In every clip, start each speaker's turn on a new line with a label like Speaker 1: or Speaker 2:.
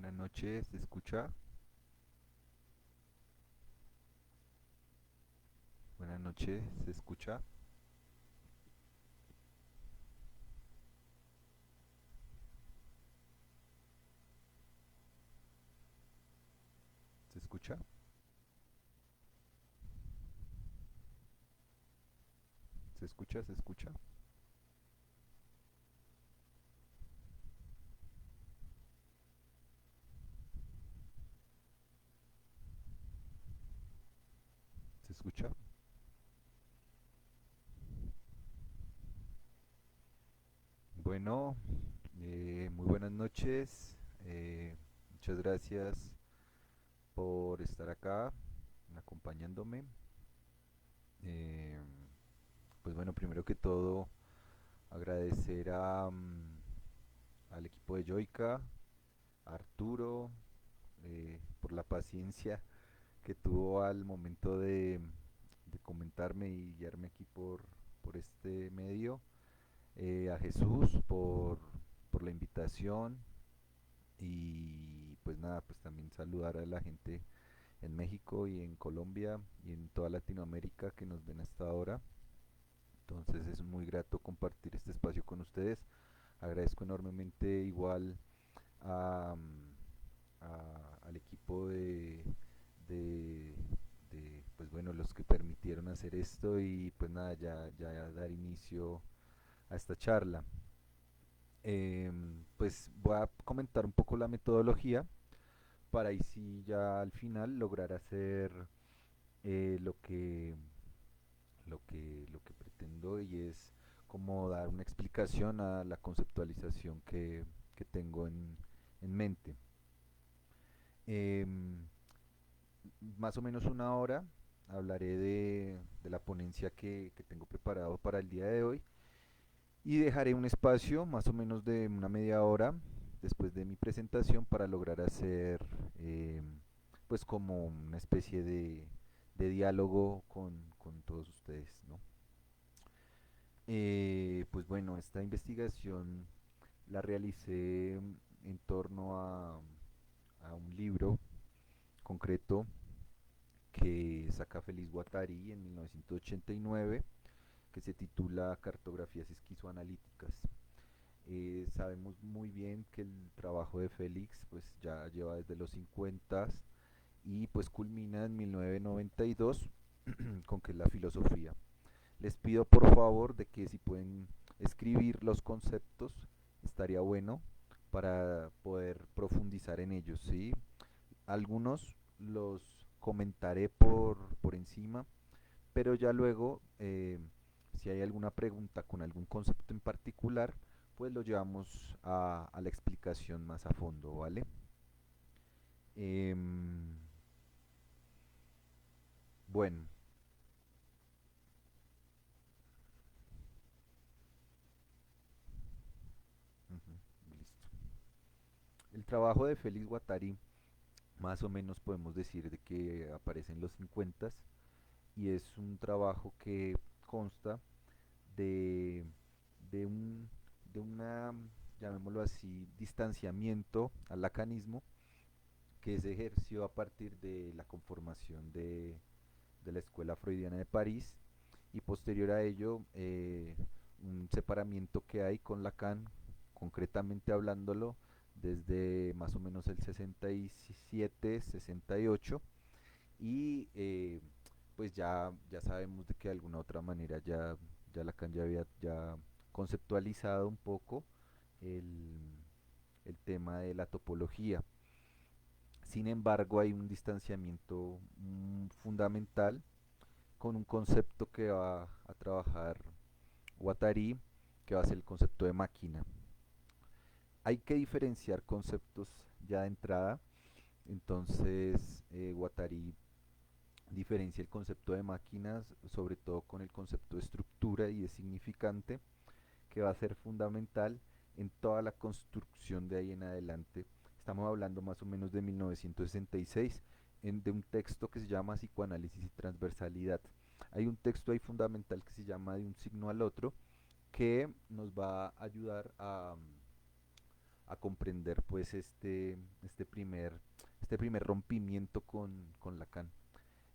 Speaker 1: Buenas noches, ¿se escucha? Buenas noches, ¿se escucha? ¿Se escucha? ¿Se escucha? ¿Se escucha? ¿Se escucha? Bueno, muy buenas noches. Muchas gracias por estar acá acompañándome. Eh, pues bueno, primero que todo, agradecer al equipo de Joica, a Arturo, por la paciencia que tuvo al momento de comentarme y guiarme aquí por este medio, a Jesús por la invitación y pues nada, pues también saludar a la gente en México y en Colombia y en toda Latinoamérica que nos ven hasta ahora. Entonces es muy grato compartir este espacio con ustedes. Agradezco enormemente igual a, al equipo de, pues bueno, los que permitieron hacer esto y pues nada, ya dar inicio a esta charla. Pues voy a comentar un poco la metodología para ahí sí ya al final lograr hacer lo lo que pretendo y es como dar una explicación a la conceptualización que tengo en mente. Em, Más o menos una hora hablaré de la ponencia que tengo preparado para el día de hoy y dejaré un espacio más o menos de una media hora después de mi presentación para lograr hacer pues como una especie de diálogo con todos ustedes, ¿no? Pues bueno, esta investigación la realicé en torno a un libro concreto que saca Feliz Guattari en 1989, que se titula Cartografías esquizoanalíticas. Sabemos muy bien que el trabajo de Félix pues ya lleva desde los 50 y pues culmina en 1992 con que es la filosofía. Les pido por favor de que si pueden escribir los conceptos, estaría bueno para poder profundizar en ellos, ¿sí? Algunos los comentaré por encima, pero ya luego, si hay alguna pregunta con algún concepto en particular, pues lo llevamos a la explicación más a fondo, ¿vale? Em, bueno, ujú, listo. El trabajo de Félix Guattari, más o menos podemos decir de que aparece en los 50 y es un trabajo que consta de, de un, de una, llamémoslo así, distanciamiento al lacanismo que se ejerció a partir de la conformación de la Escuela Freudiana de París y posterior a ello un separamiento que hay con Lacan, concretamente hablándolo desde más o menos el 67, 68 y pues ya sabemos de que de alguna otra manera ya Lacan ya había ya conceptualizado un poco el, el tema de la topología. Sin embargo, hay un distanciamiento fundamental con un concepto que va a trabajar Guattari, que va a ser el concepto de máquina. Hay que diferenciar conceptos ya de entrada, entonces Guattari diferencia el concepto de máquinas, sobre todo con el concepto de estructura y de significante, que va a ser fundamental en toda la construcción de ahí en adelante. Estamos hablando más o menos de 1966, de un texto que se llama Psicoanálisis y Transversalidad. Hay un texto ahí fundamental que se llama De un signo al otro, que nos va a ayudar a comprender pues este primer rompimiento con Lacan.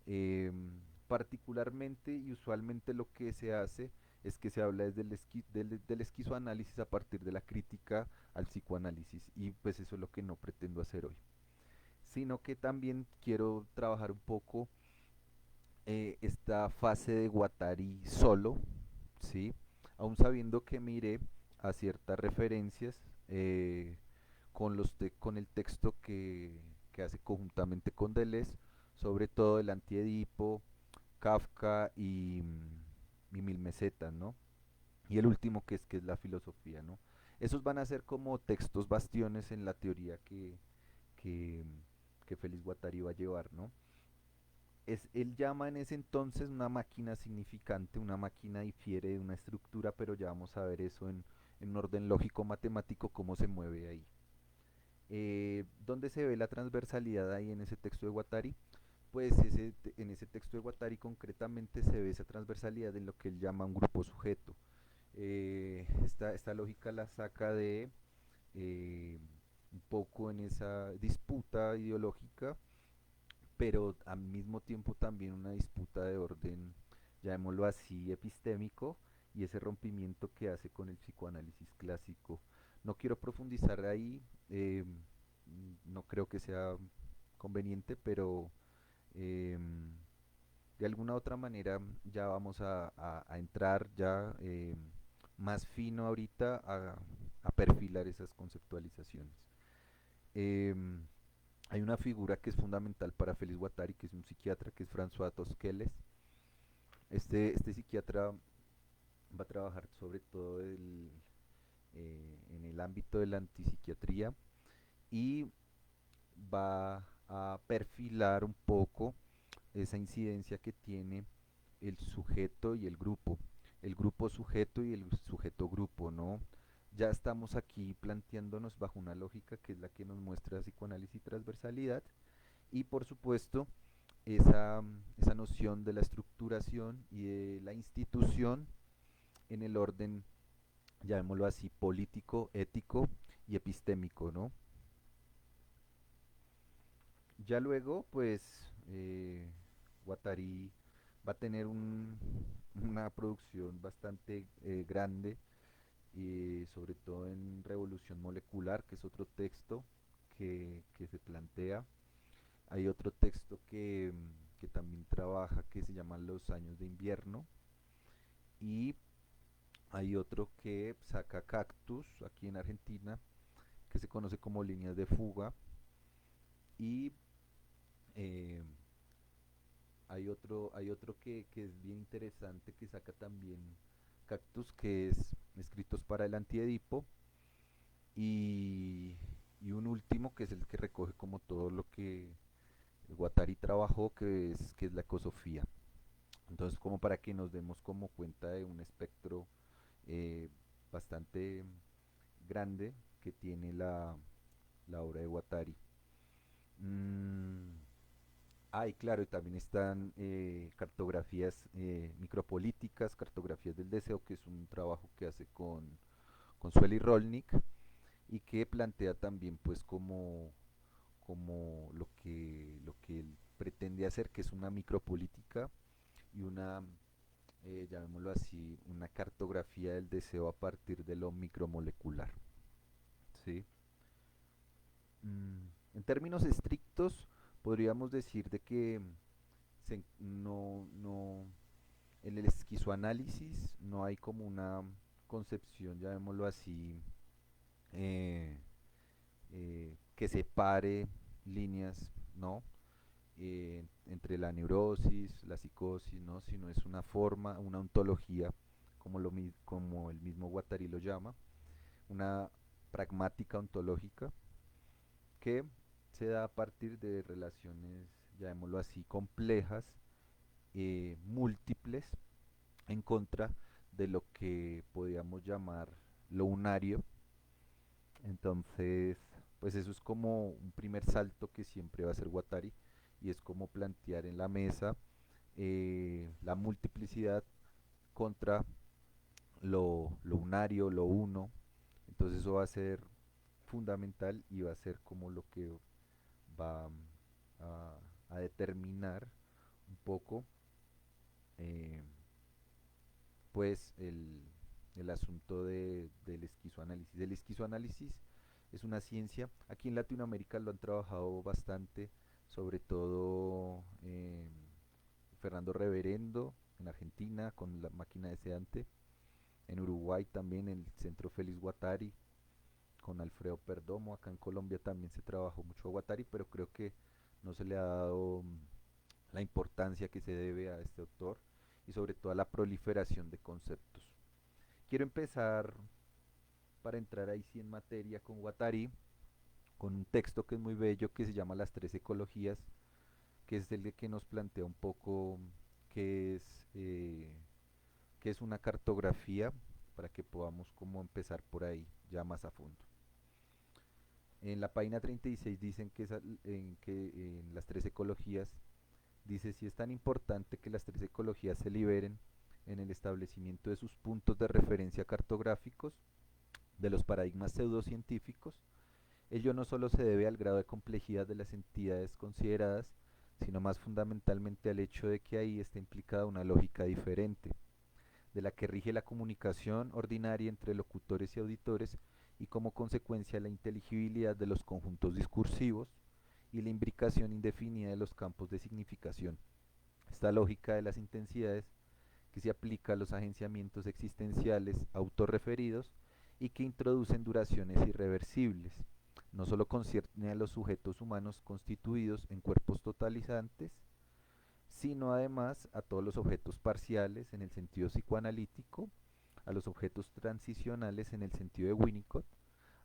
Speaker 1: Eh, Particularmente y usualmente lo que se hace es que se habla desde del esquizoanálisis a partir de la crítica al psicoanálisis, y pues eso es lo que no pretendo hacer hoy, sino que también quiero trabajar un poco esta fase de Guattari solo, ¿sí? Aún sabiendo que miré a ciertas referencias con el texto que hace conjuntamente con Deleuze, sobre todo el Antiedipo, Kafka y Mil Mesetas, ¿no? Y el último que es la filosofía, ¿no? Esos van a ser como textos bastiones en la teoría que, que Félix Guattari va a llevar, ¿no? Él llama en ese entonces una máquina significante, una máquina difiere de una estructura, pero ya vamos a ver eso en un orden lógico matemático, cómo se mueve ahí. ¿Dónde se ve la transversalidad ahí en ese texto de Guattari? Pues en ese texto de Guattari concretamente se ve esa transversalidad en lo que él llama un grupo sujeto. Esta lógica la saca de un poco en esa disputa ideológica, pero al mismo tiempo también una disputa de orden, llamémoslo así, epistémico, y ese rompimiento que hace con el psicoanálisis clásico. No quiero profundizar ahí, no creo que sea conveniente, pero eh, de alguna otra manera ya vamos a entrar ya más fino ahorita a perfilar esas conceptualizaciones. Eh, Hay una figura que es fundamental para Félix Guattari, que es un psiquiatra, que es François Tosquelles. Este psiquiatra va a trabajar sobre todo en el ámbito de la antipsiquiatría y va a perfilar un poco esa incidencia que tiene el sujeto y el grupo sujeto y el sujeto grupo, ¿no? Ya estamos aquí planteándonos bajo una lógica que es la que nos muestra psicoanálisis y transversalidad, y por supuesto esa noción de la estructuración y de la institución en el orden, llamémoslo así, político, ético y epistémico, ¿no? Ya luego, pues, Guattari va a tener una producción bastante grande, y sobre todo en Revolución Molecular, que es otro texto que se plantea. Hay otro texto que también trabaja que se llama Los años de invierno, y hay otro que saca Cactus aquí en Argentina, que se conoce como Líneas de Fuga, y eh, hay otro que es bien interesante que saca también Cactus, que es Escritos para el Antiedipo, y, y un último que es el que recoge como todo lo que Guattari trabajó, que es la ecosofía. Entonces, como para que nos demos como cuenta de un espectro eh, bastante grande que tiene la obra de Guattari. Mm, y claro, y también están cartografías micropolíticas, cartografías del deseo, que es un trabajo que hace con Sueli Rolnik, y que plantea también pues como lo que él pretende hacer, que es una micropolítica y una, llamémoslo así, una cartografía del deseo a partir de lo micromolecular. ¿Sí? En términos estrictos, podríamos decir de que no, en el esquizoanálisis no hay como una concepción, llamémoslo así, eh, que separe líneas, ¿no? Entre la neurosis, la psicosis, ¿no? Sino es una forma, una ontología, como el mismo Guattari lo llama, una pragmática ontológica que se da a partir de relaciones, llamémoslo así, complejas, múltiples, en contra de lo que podríamos llamar lo unario. Entonces, pues eso es como un primer salto que siempre va a hacer Guattari, y es como plantear en la mesa la multiplicidad contra lo unario, lo uno. Entonces eso va a ser fundamental y va a ser como lo que va a, a determinar un poco eh, pues el asunto del esquizoanálisis. El esquizoanálisis es una ciencia, aquí en Latinoamérica lo han trabajado bastante, sobre todo Fernando Reverendo en Argentina con la máquina deseante, en Uruguay también en el Centro Félix Guattari con Alfredo Perdomo, acá en Colombia también se trabajó mucho a Guattari, pero creo que no se le ha dado la importancia que se debe a este autor y sobre todo a la proliferación de conceptos. Quiero empezar para entrar ahí sí en materia con Guattari, con un texto que es muy bello que se llama Las Tres Ecologías, que es el de que nos plantea un poco qué es, eh, qué es una cartografía para que podamos como empezar por ahí ya más a fondo. En la página 36 dicen que en las tres ecologías dice si es tan importante que las tres ecologías se liberen en el establecimiento de sus puntos de referencia cartográficos, de los paradigmas pseudocientíficos. Ello no solo se debe al grado de complejidad de las entidades consideradas, sino más fundamentalmente al hecho de que ahí está implicada una lógica diferente, de la que rige la comunicación ordinaria entre locutores y auditores y como consecuencia la inteligibilidad de los conjuntos discursivos y la imbricación indefinida de los campos de significación. Esta lógica de las intensidades que se aplica a los agenciamientos existenciales autorreferidos y que introducen duraciones irreversibles. No solo concierne a los sujetos humanos constituidos en cuerpos totalizantes, sino además a todos los objetos parciales en el sentido psicoanalítico, a los objetos transicionales en el sentido de Winnicott,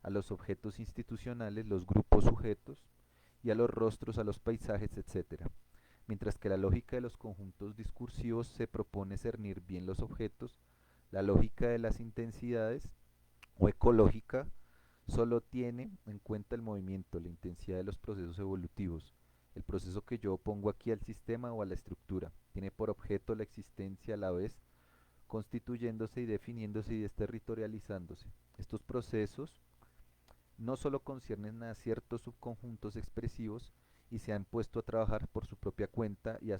Speaker 1: a los objetos institucionales, los grupos sujetos, y a los rostros, a los paisajes, etcétera. Mientras que la lógica de los conjuntos discursivos se propone cernir bien los objetos, la lógica de las intensidades o ecológica solo tiene en cuenta el movimiento, la intensidad de los procesos evolutivos, el proceso que yo opongo aquí al sistema o a la estructura. Tiene por objeto la existencia a la vez constituyéndose y definiéndose y desterritorializándose. Estos procesos no solo conciernen a ciertos subconjuntos expresivos y se han puesto a trabajar por su propia cuenta y a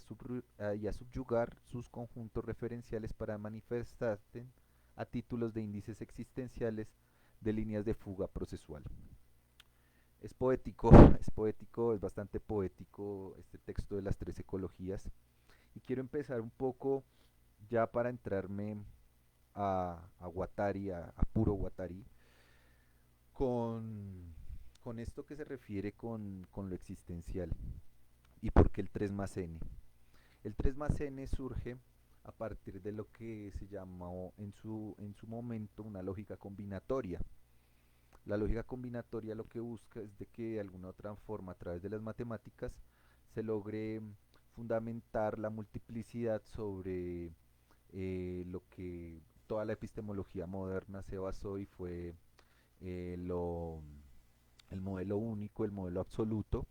Speaker 1: subyugar sus conjuntos referenciales para manifestarse a títulos de índices existenciales de líneas de fuga procesual. Es poético, es poético, es bastante poético este texto de las tres ecologías y quiero empezar un poco ya para entrarme a Guattari, a puro Guattari, con, con esto que se refiere con lo existencial y por qué el 3 más n. El 3 más n surge a partir de lo que se llamó en su momento una lógica combinatoria. La lógica combinatoria lo que busca es de que de alguna otra forma a través de las matemáticas se logre fundamentar la multiplicidad sobre lo que toda la epistemología moderna se basó y fue eh, lo, el modelo único, el modelo absoluto,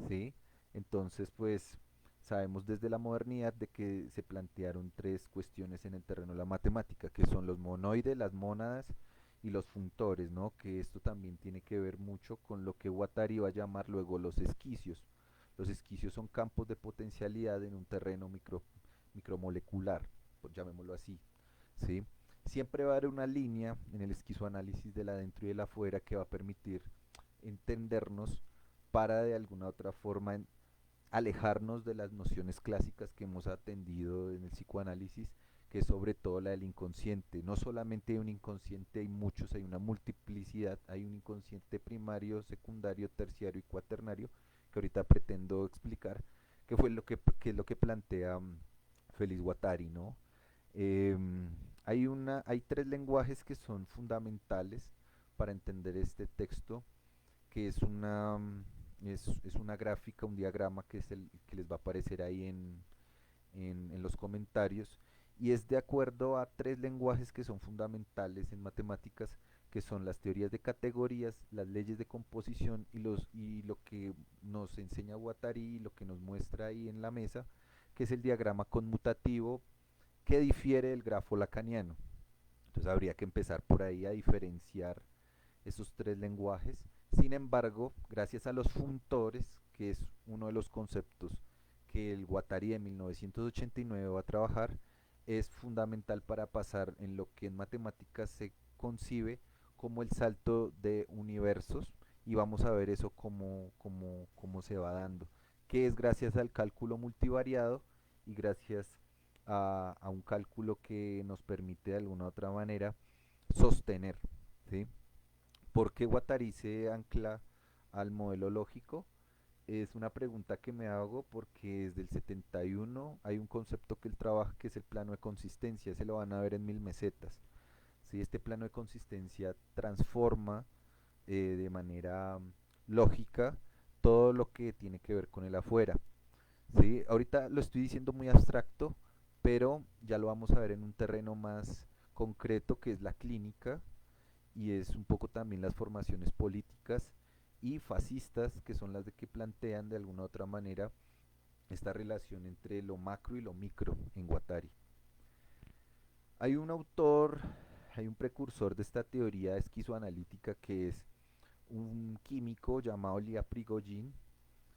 Speaker 1: ¿sí? Entonces, pues sabemos desde la modernidad de que se plantearon tres cuestiones en el terreno de la matemática, que son los monoides, las mónadas y los funtores, ¿no? Que esto también tiene que ver mucho con lo que Guattari va a llamar luego los esquicios. Los esquicios son campos de potencialidad en un terreno micromolecular, pues llamémoslo así, ¿sí? Siempre va a haber una línea en el esquizoanálisis del adentro y del afuera que va a permitir entendernos para de alguna otra forma alejarnos de las nociones clásicas que hemos atendido en el psicoanálisis, que es sobre todo la del inconsciente. No solamente hay un inconsciente, hay muchos, hay una multiplicidad, hay un inconsciente primario, secundario, terciario y cuaternario, que ahorita pretendo explicar, que es lo que plantea Félix Guattari, ¿no? Eh, hay tres lenguajes que son fundamentales para entender este texto, que es una gráfica, un diagrama que es el que les va a aparecer ahí en los comentarios, y es de acuerdo a tres lenguajes que son fundamentales en matemáticas, que son las teorías de categorías, las leyes de composición y lo que nos enseña Guattari y lo que nos muestra ahí en la mesa, que es el diagrama conmutativo que difiere del grafo lacaniano. Entonces habría que empezar por ahí a diferenciar esos tres lenguajes. Sin embargo, gracias a los funtores, que es uno de los conceptos que el Guattari de 1989 va a trabajar, es fundamental para pasar en lo que en matemáticas se concibe como el salto de universos, y vamos a ver eso cómo se va dando, que es gracias al cálculo multivariado y gracias a un cálculo que nos permite de alguna u otra manera sostener, ¿sí? ¿Por qué Guattari se ancla al modelo lógico? Es una pregunta que me hago porque desde el 71 hay un concepto que él trabaja que es el plano de consistencia, ese lo van a ver en 1000 mesetas. ¿Sí? Este plano de consistencia transforma de manera lógica todo lo que tiene que ver con el afuera. ¿Sí? Ahorita lo estoy diciendo muy abstracto, pero ya lo vamos a ver en un terreno más concreto que es la clínica y es un poco también las formaciones políticas y fascistas, que son las de que plantean de alguna u otra manera esta relación entre lo macro y lo micro en Guattari. Hay un autor, hay un precursor de esta teoría esquizoanalítica que es un químico llamado Ilya Prigogine.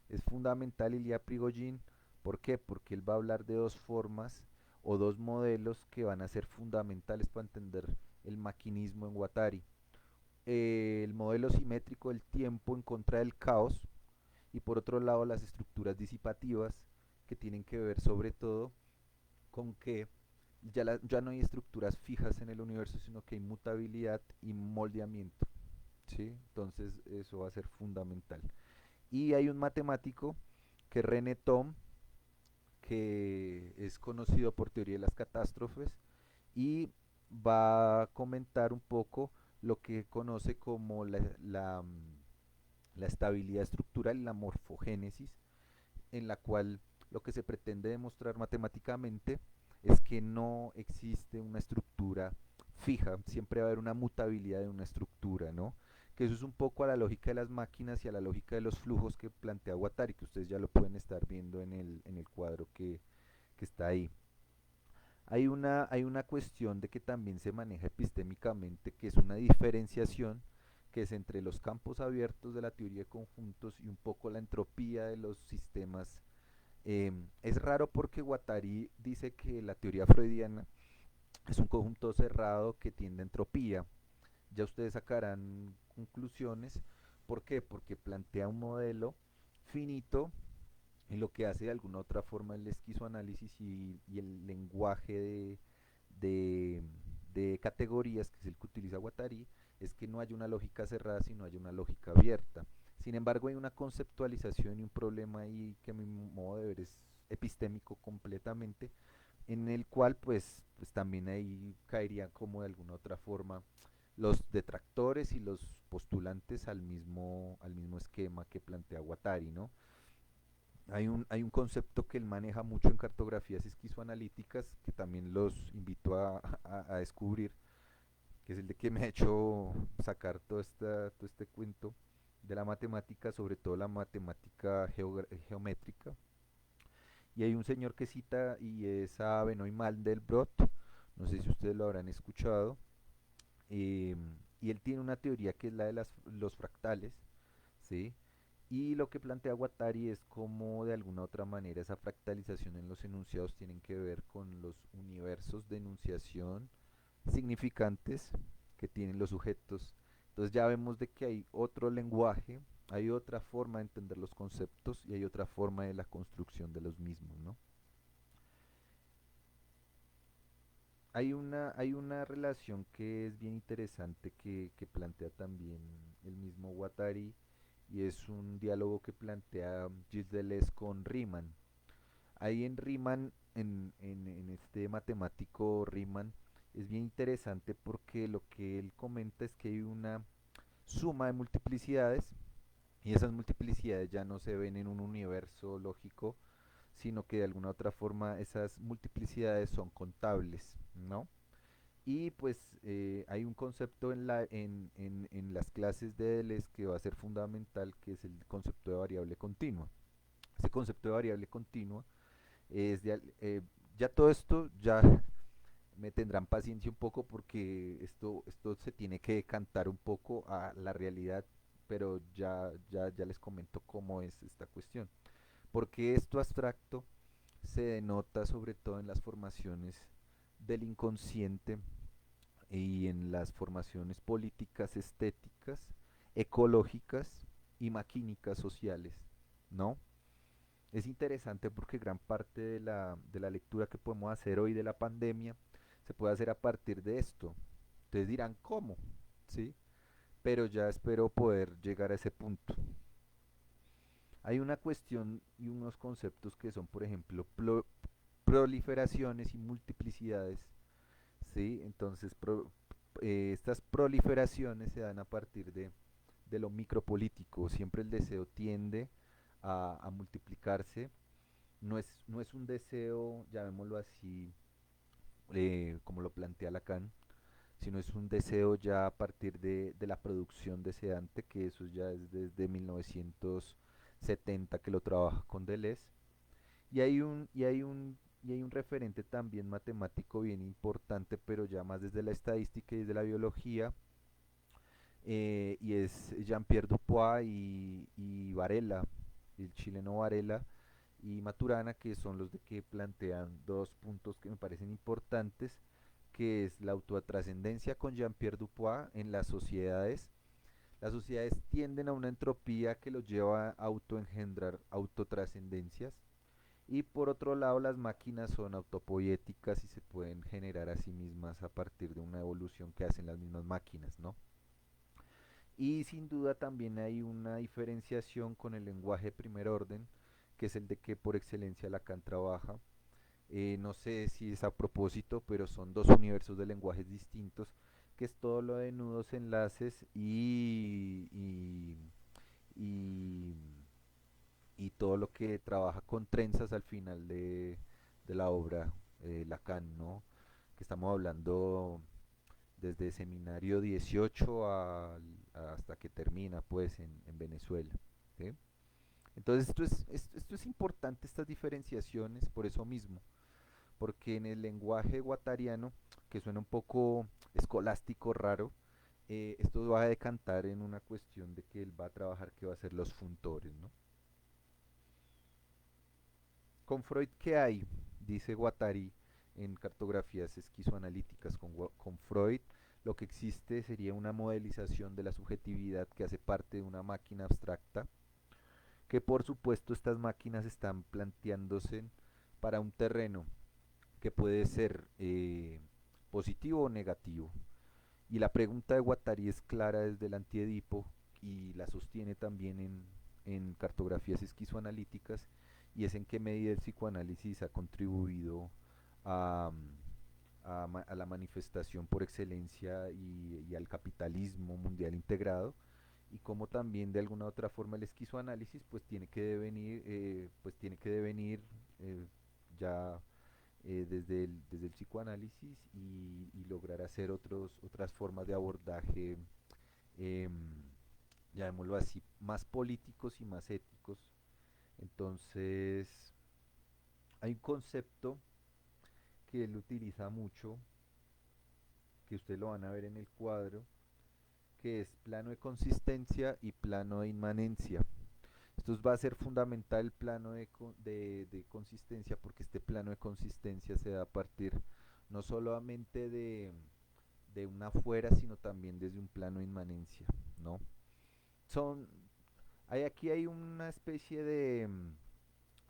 Speaker 1: Es fundamental Ilya Prigogine, ¿por qué? Porque él va a hablar de dos formas o dos modelos que van a ser fundamentales para entender el maquinismo en Guattari. El modelo simétrico del tiempo en contra del caos, y por otro lado las estructuras disipativas, que tienen que ver sobre todo con que ya no hay estructuras fijas en el universo, sino que hay mutabilidad y moldeamiento. ¿Sí? Entonces eso va a ser fundamental. Y hay un matemático que es René Thom, que es conocido por teoría de las catástrofes y va a comentar un poco lo que conoce como la estabilidad estructural y la morfogénesis, en la cual lo que se pretende demostrar matemáticamente es que no existe una estructura fija, siempre va a haber una mutabilidad de una estructura, ¿no? Que eso es un poco a la lógica de las máquinas y a la lógica de los flujos que plantea Guattari, que ustedes ya lo pueden estar viendo en el cuadro que está ahí. Hay una cuestión de que también se maneja epistémicamente, que es una diferenciación que es entre los campos abiertos de la teoría de conjuntos y un poco la entropía de los sistemas. Es raro porque Guattari dice que la teoría freudiana es un conjunto cerrado que tiende a entropía. Ya ustedes sacarán conclusiones. ¿Por qué? Porque plantea un modelo finito y lo que hace de alguna otra forma el esquizoanálisis y el lenguaje de, de categorías, que es el que utiliza Guattari, es que no hay una lógica cerrada, sino hay una lógica abierta. Sin embargo, hay una conceptualización y un problema ahí que a mi modo de ver es epistémico completamente, en el cual pues también ahí caería como de alguna otra forma los detractores y los postulantes al mismo esquema que plantea Guattari, ¿no? Hay un concepto que él maneja mucho en cartografías esquizoanalíticas, que también los invito a descubrir, que es el de que me ha hecho sacar todo este cuento de la matemática, sobre todo la matemática geométrica. Y hay un señor que cita y es a Benoît Mandelbrot, no sé si ustedes lo habrán escuchado, eh, y él tiene una teoría que es la de los fractales, ¿sí? Y lo que plantea Guattari es cómo de alguna otra manera esa fractalización en los enunciados tienen que ver con los universos de enunciación significantes que tienen los sujetos. Entonces ya vemos de que hay otro lenguaje, hay otra forma de entender los conceptos y hay otra forma de la construcción de los mismos, ¿no? Hay una relación que es bien interesante que plantea también el mismo Guattari, y es un diálogo que plantea Gilles Deleuze con Riemann. Ahí en Riemann, en este matemático Riemann, es bien interesante porque lo que él comenta es que hay una suma de multiplicidades, y esas multiplicidades ya no se ven en un universo lógico, sino que de alguna otra forma esas multiplicidades son contables, ¿no? Y pues hay un concepto en las clases de Deleuze que va a ser fundamental, que es el concepto de variable continua. Ese concepto de variable continua es ya todo esto ya me tendrán paciencia un poco porque esto se tiene que decantar un poco a la realidad, pero ya les comento cómo es esta cuestión. Porque esto abstracto se denota sobre todo en las formaciones del inconsciente y en las formaciones políticas, estéticas, ecológicas y maquínicas sociales, ¿no? Es interesante porque gran parte de la lectura que podemos hacer hoy de la pandemia se puede hacer a partir de esto. Ustedes dirán, ¿cómo? ¿Sí? Pero ya espero poder llegar a ese punto. Hay una cuestión y unos conceptos que son, por ejemplo, proliferaciones y multiplicidades, ¿sí? Entonces, estas proliferaciones se dan a partir de lo micropolítico. Siempre el deseo tiende a multiplicarse. No es un deseo, llamémoslo así, como lo plantea Lacan, sino es un deseo ya a partir de la producción deseante, que eso ya es desde 1970 que lo trabaja con Deleuze. Y hay un referente también matemático bien importante, pero ya más desde la estadística y desde la biología, y es Jean-Pierre Dupuis y Varela, el chileno Varela y Maturana, que son los de que plantean dos puntos que me parecen importantes, que es la autotrascendencia con Jean-Pierre Dupuis en las sociedades. Las sociedades tienden a una entropía que los lleva a autoengendrar autotrascendencias. Y por otro lado, las máquinas son autopoéticas y se pueden generar a sí mismas a partir de una evolución que hacen las mismas máquinas, ¿no? Y sin duda también hay una diferenciación con el lenguaje de primer orden, que es el de que por excelencia Lacan trabaja. No sé si es a propósito, pero son dos universos de lenguajes distintos, que es todo lo de nudos, enlaces y, y todo lo que trabaja con trenzas al final de la obra Lacan, ¿no? Que estamos hablando desde seminario 18 hasta que termina pues en Venezuela. ¿Sí? Entonces esto es importante, estas diferenciaciones, por eso mismo, porque en el lenguaje guattariano, que suena un poco escolástico, raro, esto va a decantar en una cuestión de que él va a trabajar que va a ser los funtores, ¿no? Con Freud, ¿qué hay? Dice Guattari en cartografías esquizoanalíticas. Con Freud lo que existe sería una modelización de la subjetividad que hace parte de una máquina abstracta, que por supuesto estas máquinas están planteándose para un terreno que puede ser positivo o negativo. Y la pregunta de Guattari es clara desde el antiedipo y la sostiene también en cartografías esquizoanalíticas, y es en qué medida el psicoanálisis ha contribuido a, a la manifestación por excelencia y al capitalismo mundial integrado, y cómo también de alguna u otra forma el esquizoanálisis pues tiene que devenir ya desde el psicoanálisis y lograr hacer otras formas de abordaje, eh, llamémoslo así, más políticos y más éticos. Entonces, hay un concepto que él utiliza mucho, que ustedes lo van a ver en el cuadro, que es plano de consistencia y plano de inmanencia. Esto va a ser fundamental el plano de consistencia, porque este plano de consistencia se da a partir no solamente de una afuera, sino también desde un plano de inmanencia, ¿no? Son, aquí hay una especie de,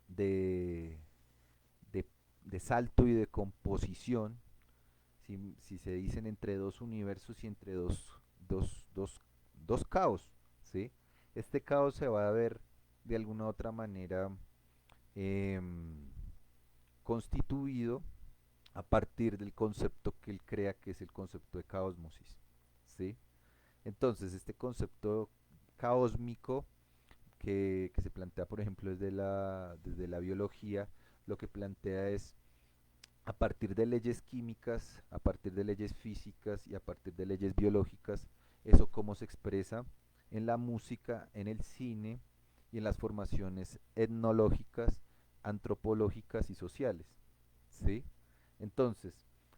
Speaker 1: de, de salto y de composición, si se dicen entre dos universos y entre dos caos, ¿sí? Este caos se va a ver de alguna u otra manera eh, constituido a partir del concepto que él crea que es el concepto de caosmosis, ¿sí? Entonces, este concepto caósmico que se plantea, por ejemplo, desde la biología, lo que plantea es a partir de leyes químicas, a partir de leyes físicas y a partir de leyes biológicas, eso cómo se expresa en la música, en el cine y en las formaciones etnológicas, antropológicas y sociales, ¿sí? Entonces,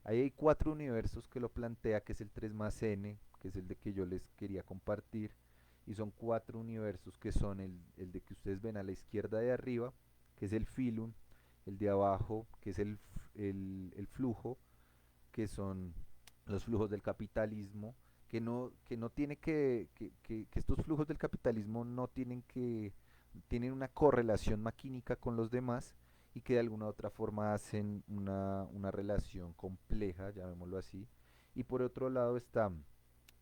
Speaker 1: Ahí hay cuatro universos que lo plantea, que es el 3 más n, que es el de que yo les quería compartir, y son cuatro universos que son el de que ustedes ven a la izquierda de arriba, que es el filum, el de abajo, que es el flujo, que son los flujos del capitalismo, que no tiene que estos flujos del capitalismo no tienen tienen una correlación maquínica con los demás y que de alguna u otra forma hacen una relación compleja, llamémoslo así. Y por otro lado están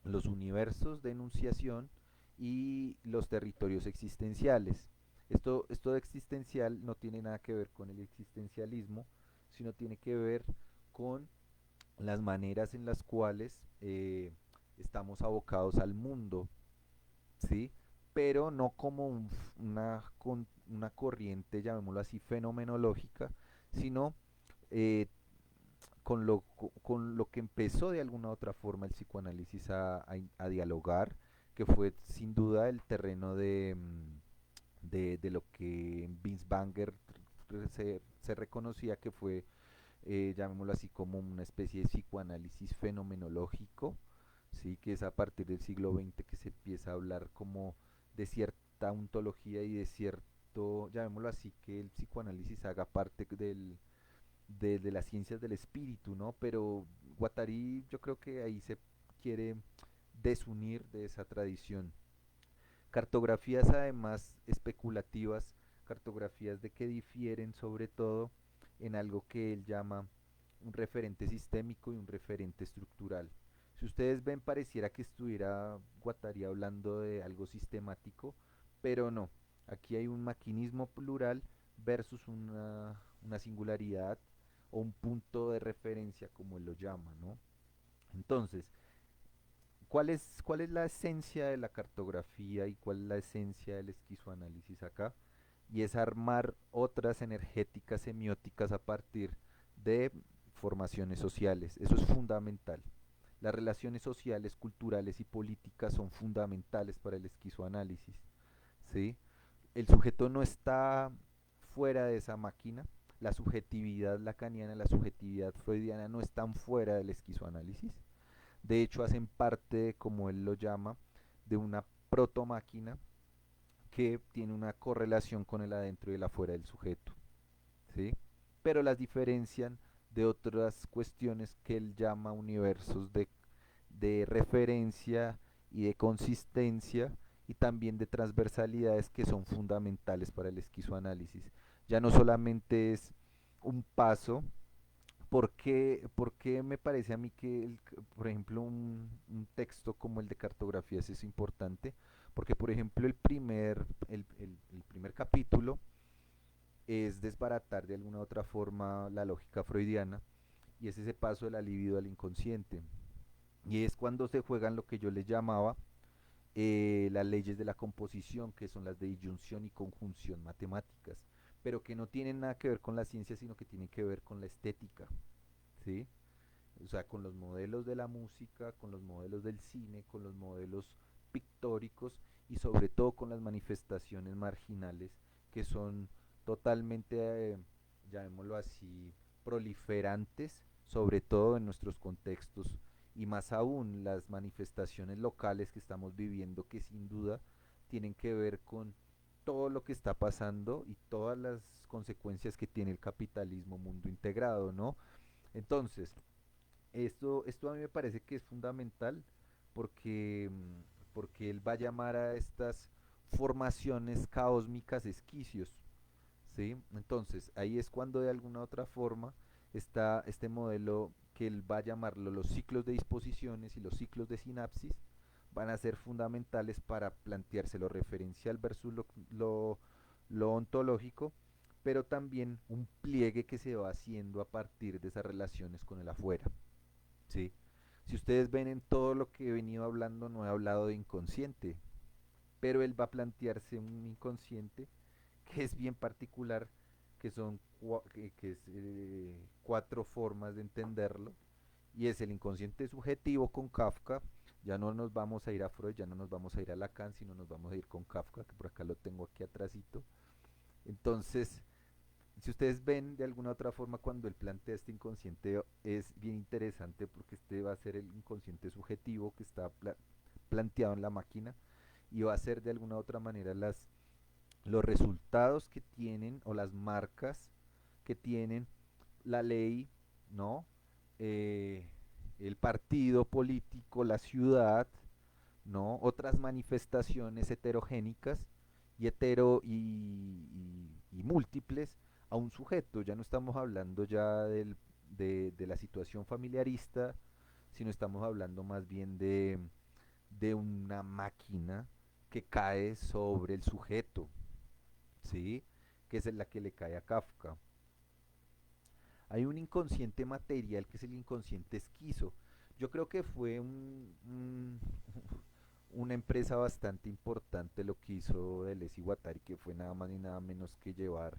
Speaker 1: los universos de enunciación y los territorios existenciales. Esto de existencial no tiene nada que ver con el existencialismo, sino tiene que ver con las maneras en las cuales estamos abocados al mundo, ¿sí? Pero no como una corriente, llamémoslo así, fenomenológica, sino eh, con lo que empezó de alguna u otra forma el psicoanálisis a dialogar, que fue sin duda el terreno de lo que Vince Banger se reconocía que fue, llamémoslo así, como una especie de psicoanálisis fenomenológico, ¿sí? Que es a partir del siglo XX que se empieza a hablar como de cierta ontología y de cierto, llamémoslo así, que el psicoanálisis haga parte de las ciencias del espíritu, ¿no? Pero Guattari yo creo que ahí se quiere desunir de esa tradición. Cartografías además especulativas, cartografías de que difieren sobre todo en algo que él llama un referente sistémico y un referente estructural. Si ustedes ven, pareciera que estuviera Guattari hablando de algo sistemático, pero no. Aquí hay un maquinismo plural versus una singularidad o un punto de referencia, como él lo llama, ¿no? Entonces, cuál es la esencia de la cartografía y cuál es la esencia del esquizoanálisis acá? Y es armar otras energéticas semióticas a partir de formaciones sociales. Eso es fundamental. Las relaciones sociales, culturales y políticas son fundamentales para el esquizoanálisis, ¿sí? El sujeto no está fuera de esa máquina. La subjetividad lacaniana, la subjetividad freudiana no están fuera del esquizoanálisis. De hecho, hacen parte, como él lo llama, de una protomáquina que tiene una correlación con el adentro y el afuera del sujeto, ¿sí? Pero las diferencian de otras cuestiones que él llama universos de referencia y de consistencia y también de transversalidades que son fundamentales para el esquizoanálisis. Ya no solamente es un paso. Por qué me parece a mí que, por ejemplo, un texto como el de cartografías es importante? Porque, por ejemplo, el primer capítulo es desbaratar de alguna u otra forma la lógica freudiana y es ese paso de la libido al inconsciente. Y es cuando se juegan lo que yo les llamaba las leyes de la composición, que son las de disyunción y conjunción matemáticas, pero que no tienen nada que ver con la ciencia, sino que tienen que ver con la estética, ¿sí? O sea, con los modelos de la música, con los modelos del cine, con los modelos pictóricos y sobre todo con las manifestaciones marginales que son totalmente, llamémoslo así, proliferantes, sobre todo en nuestros contextos y más aún las manifestaciones locales que estamos viviendo que sin duda tienen que ver con todo lo que está pasando y todas las consecuencias que tiene el capitalismo mundo integrado, ¿no? Entonces, esto a mí me parece que es fundamental porque, porque él va a llamar a estas formaciones caósmicas esquicios, ¿sí? Entonces, ahí es cuando de alguna otra forma está este modelo que él va a llamarlo los ciclos de disposiciones y los ciclos de sinapsis van a ser fundamentales para plantearse lo referencial versus lo ontológico, pero también un pliegue que se va haciendo a partir de esas relaciones con el afuera. ¿Sí? Si ustedes ven en todo lo que he venido hablando, no he hablado de inconsciente, pero él va a plantearse un inconsciente que es bien particular, que son que es, cuatro formas de entenderlo, y es el inconsciente subjetivo con Kafka. Ya no nos vamos a ir a Freud, ya no nos vamos a ir a Lacan, sino nos vamos a ir con Kafka, que por acá lo tengo aquí atrásito. Entonces, Si ustedes ven de alguna otra forma cuando él plantea este inconsciente es bien interesante porque este va a ser el inconsciente subjetivo que está planteado en la máquina y va a ser de alguna otra manera los resultados que tienen o las marcas que tienen la ley, ¿no? Eh, el partido político, la ciudad, ¿no? Otras manifestaciones heterogénicas y y múltiples a un sujeto. Ya no estamos hablando ya de la situación familiarista, sino estamos hablando más bien de una máquina que cae sobre el sujeto, ¿sí? Que es la que le cae a Kafka. Hay un inconsciente material que es el inconsciente esquizo. Yo creo que fue una empresa bastante importante lo que hizo Deleuze y Guattari, que fue nada más ni nada menos que llevar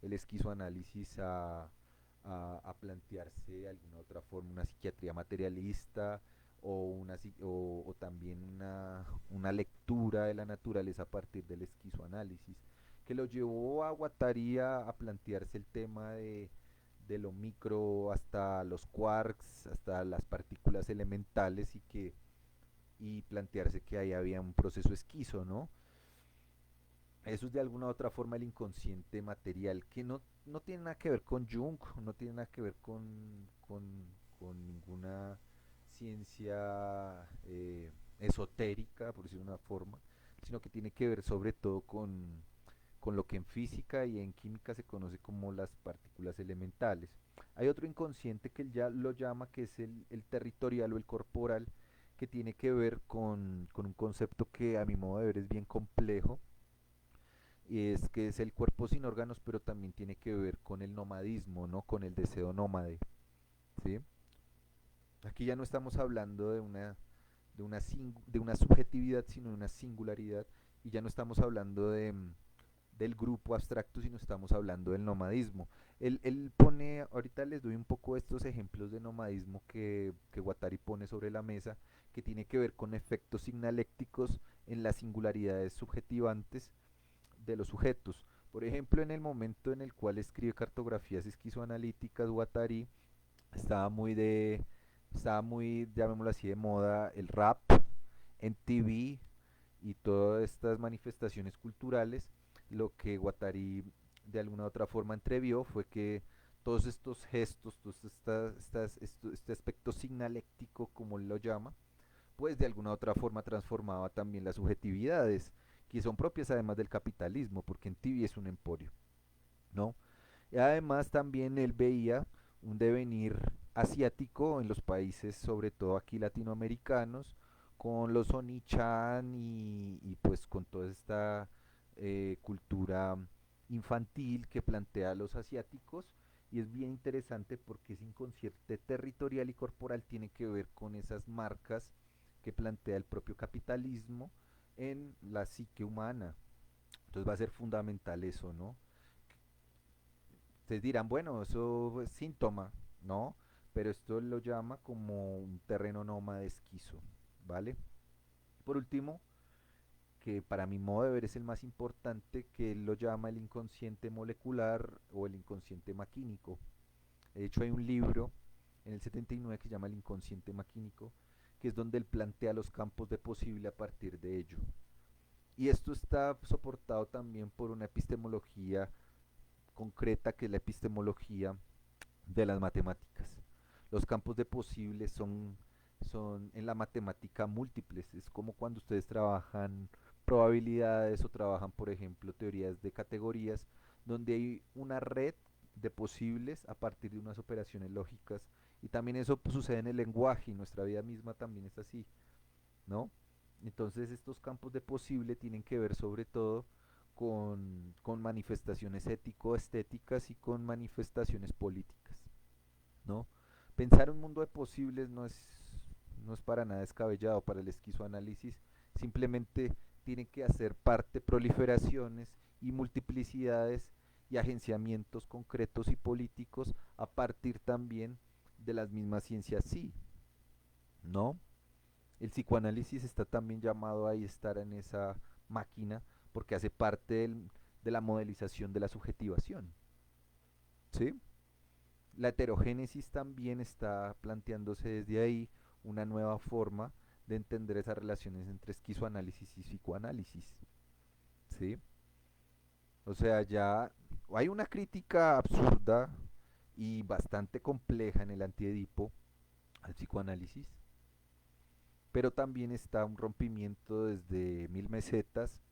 Speaker 1: el esquizoanálisis a plantearse de alguna otra forma una psiquiatría materialista o también una lectura de la naturaleza a partir del esquizoanálisis, que lo llevó a Guattari a plantearse el tema de lo micro hasta los quarks, hasta las partículas elementales y plantearse que ahí había un proceso esquizo, ¿no? Eso es de alguna u otra forma el inconsciente material, que no tiene nada que ver con Jung, no tiene nada que ver con ninguna ciencia esotérica, por decirlo de una forma, sino que tiene que ver sobre todo con lo que en física y en química se conoce como las partículas elementales. Hay otro inconsciente que él ya lo llama, que es el territorial o el corporal, que tiene que ver con un concepto que a mi modo de ver es bien complejo, y es que es el cuerpo sin órganos, pero también tiene que ver con el nomadismo, ¿no? Con el deseo nómade, ¿sí? Aquí ya no estamos hablando de una subjetividad, sino de una singularidad, y ya no estamos hablando del grupo abstracto, sino estamos hablando del nomadismo. Él pone, ahorita les doy un poco estos ejemplos de nomadismo que Guattari pone sobre la mesa, que tiene que ver con efectos signalécticos en las singularidades subjetivantes de los sujetos. Por ejemplo, en el momento en el cual escribe cartografías esquizoanalíticas, Guattari estaba muy estaba muy, llamémoslo así, de moda el rap en TV y todas estas manifestaciones culturales. Lo que Guattari de alguna u otra forma entrevió fue que todos estos gestos, este aspecto signaléctico, como él lo llama, pues de alguna u otra forma transformaba también las subjetividades, que son propias además del capitalismo, porque en TV es un emporio, ¿no? Y además también él veía un devenir asiático en los países, sobre todo aquí latinoamericanos, con los onichan y pues con toda esta cultura infantil que plantea a los asiáticos. Y es bien interesante porque ese inconsciente territorial y corporal tiene que ver con esas marcas que plantea el propio capitalismo en la psique humana. Entonces va a ser fundamental eso, ¿no? Ustedes dirán, bueno, eso es síntoma, ¿no? Pero esto lo llama como un terreno nómada esquizo, ¿vale? Por último, que para mi modo de ver es el más importante, que él lo llama el inconsciente molecular o el inconsciente maquínico. De hecho, hay un libro en el 79 que se llama El inconsciente maquínico, que es donde él plantea los campos de posible a partir de ello. Y esto está soportado también por una epistemología concreta, que es la epistemología de las matemáticas. Los campos de posibles son en la matemática múltiples. Es como cuando ustedes trabajan probabilidades o trabajan, por ejemplo, teorías de categorías, donde hay una red de posibles a partir de unas operaciones lógicas. Y también eso pues, sucede en el lenguaje y nuestra vida misma también es así, ¿no? Entonces estos campos de posible tienen que ver sobre todo con manifestaciones ético-estéticas y con manifestaciones políticas, ¿no? Pensar un mundo de posibles no es para nada descabellado para el esquizoanálisis, simplemente tiene que hacer parte proliferaciones y multiplicidades y agenciamientos concretos y políticos a partir también de las mismas ciencias sí, ¿no? El psicoanálisis está también llamado a estar en esa máquina porque hace parte de la modelización de la subjetivación, ¿sí? La heterogénesis también está planteándose desde ahí una nueva forma de entender esas relaciones entre esquizoanálisis y psicoanálisis, ¿sí? O sea, ya hay una crítica absurda y bastante compleja en el Antiedipo al psicoanálisis, pero también está un rompimiento desde Mil Mesetas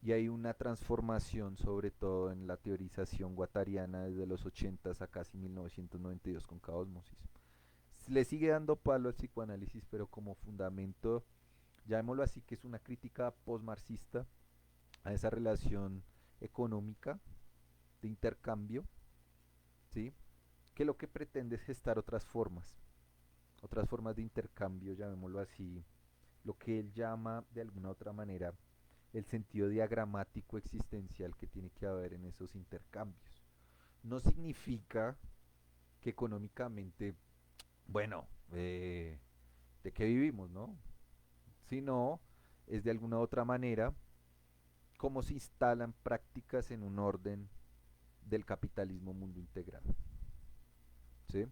Speaker 1: y hay una transformación sobre todo en la teorización guattariana desde los 80 a casi 1992 con Caosmosis. Le sigue dando palo al psicoanálisis, pero como fundamento, llamémoslo así, que es una crítica postmarxista a esa relación económica de intercambio, ¿sí? Que lo que pretende es gestar otras formas de intercambio, llamémoslo así, lo que él llama de alguna otra manera el sentido diagramático existencial que tiene que haber en esos intercambios. No significa que económicamente, bueno, de qué vivimos, ¿no? Sino es de alguna otra manera cómo se instalan prácticas en un orden del capitalismo mundo integral. ¿Sí?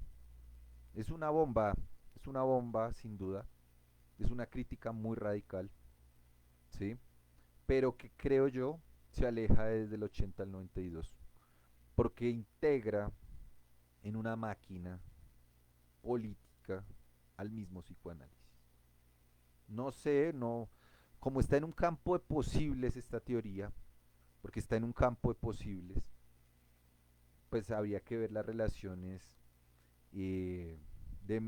Speaker 1: Es una bomba sin duda, es una crítica muy radical, ¿sí? Pero que creo yo se aleja desde el 80 al 92, porque integra en una máquina política al mismo psicoanálisis. No sé, no, como está en un campo de posibles esta teoría, porque está en un campo de posibles, pues había que ver las relaciones eh, de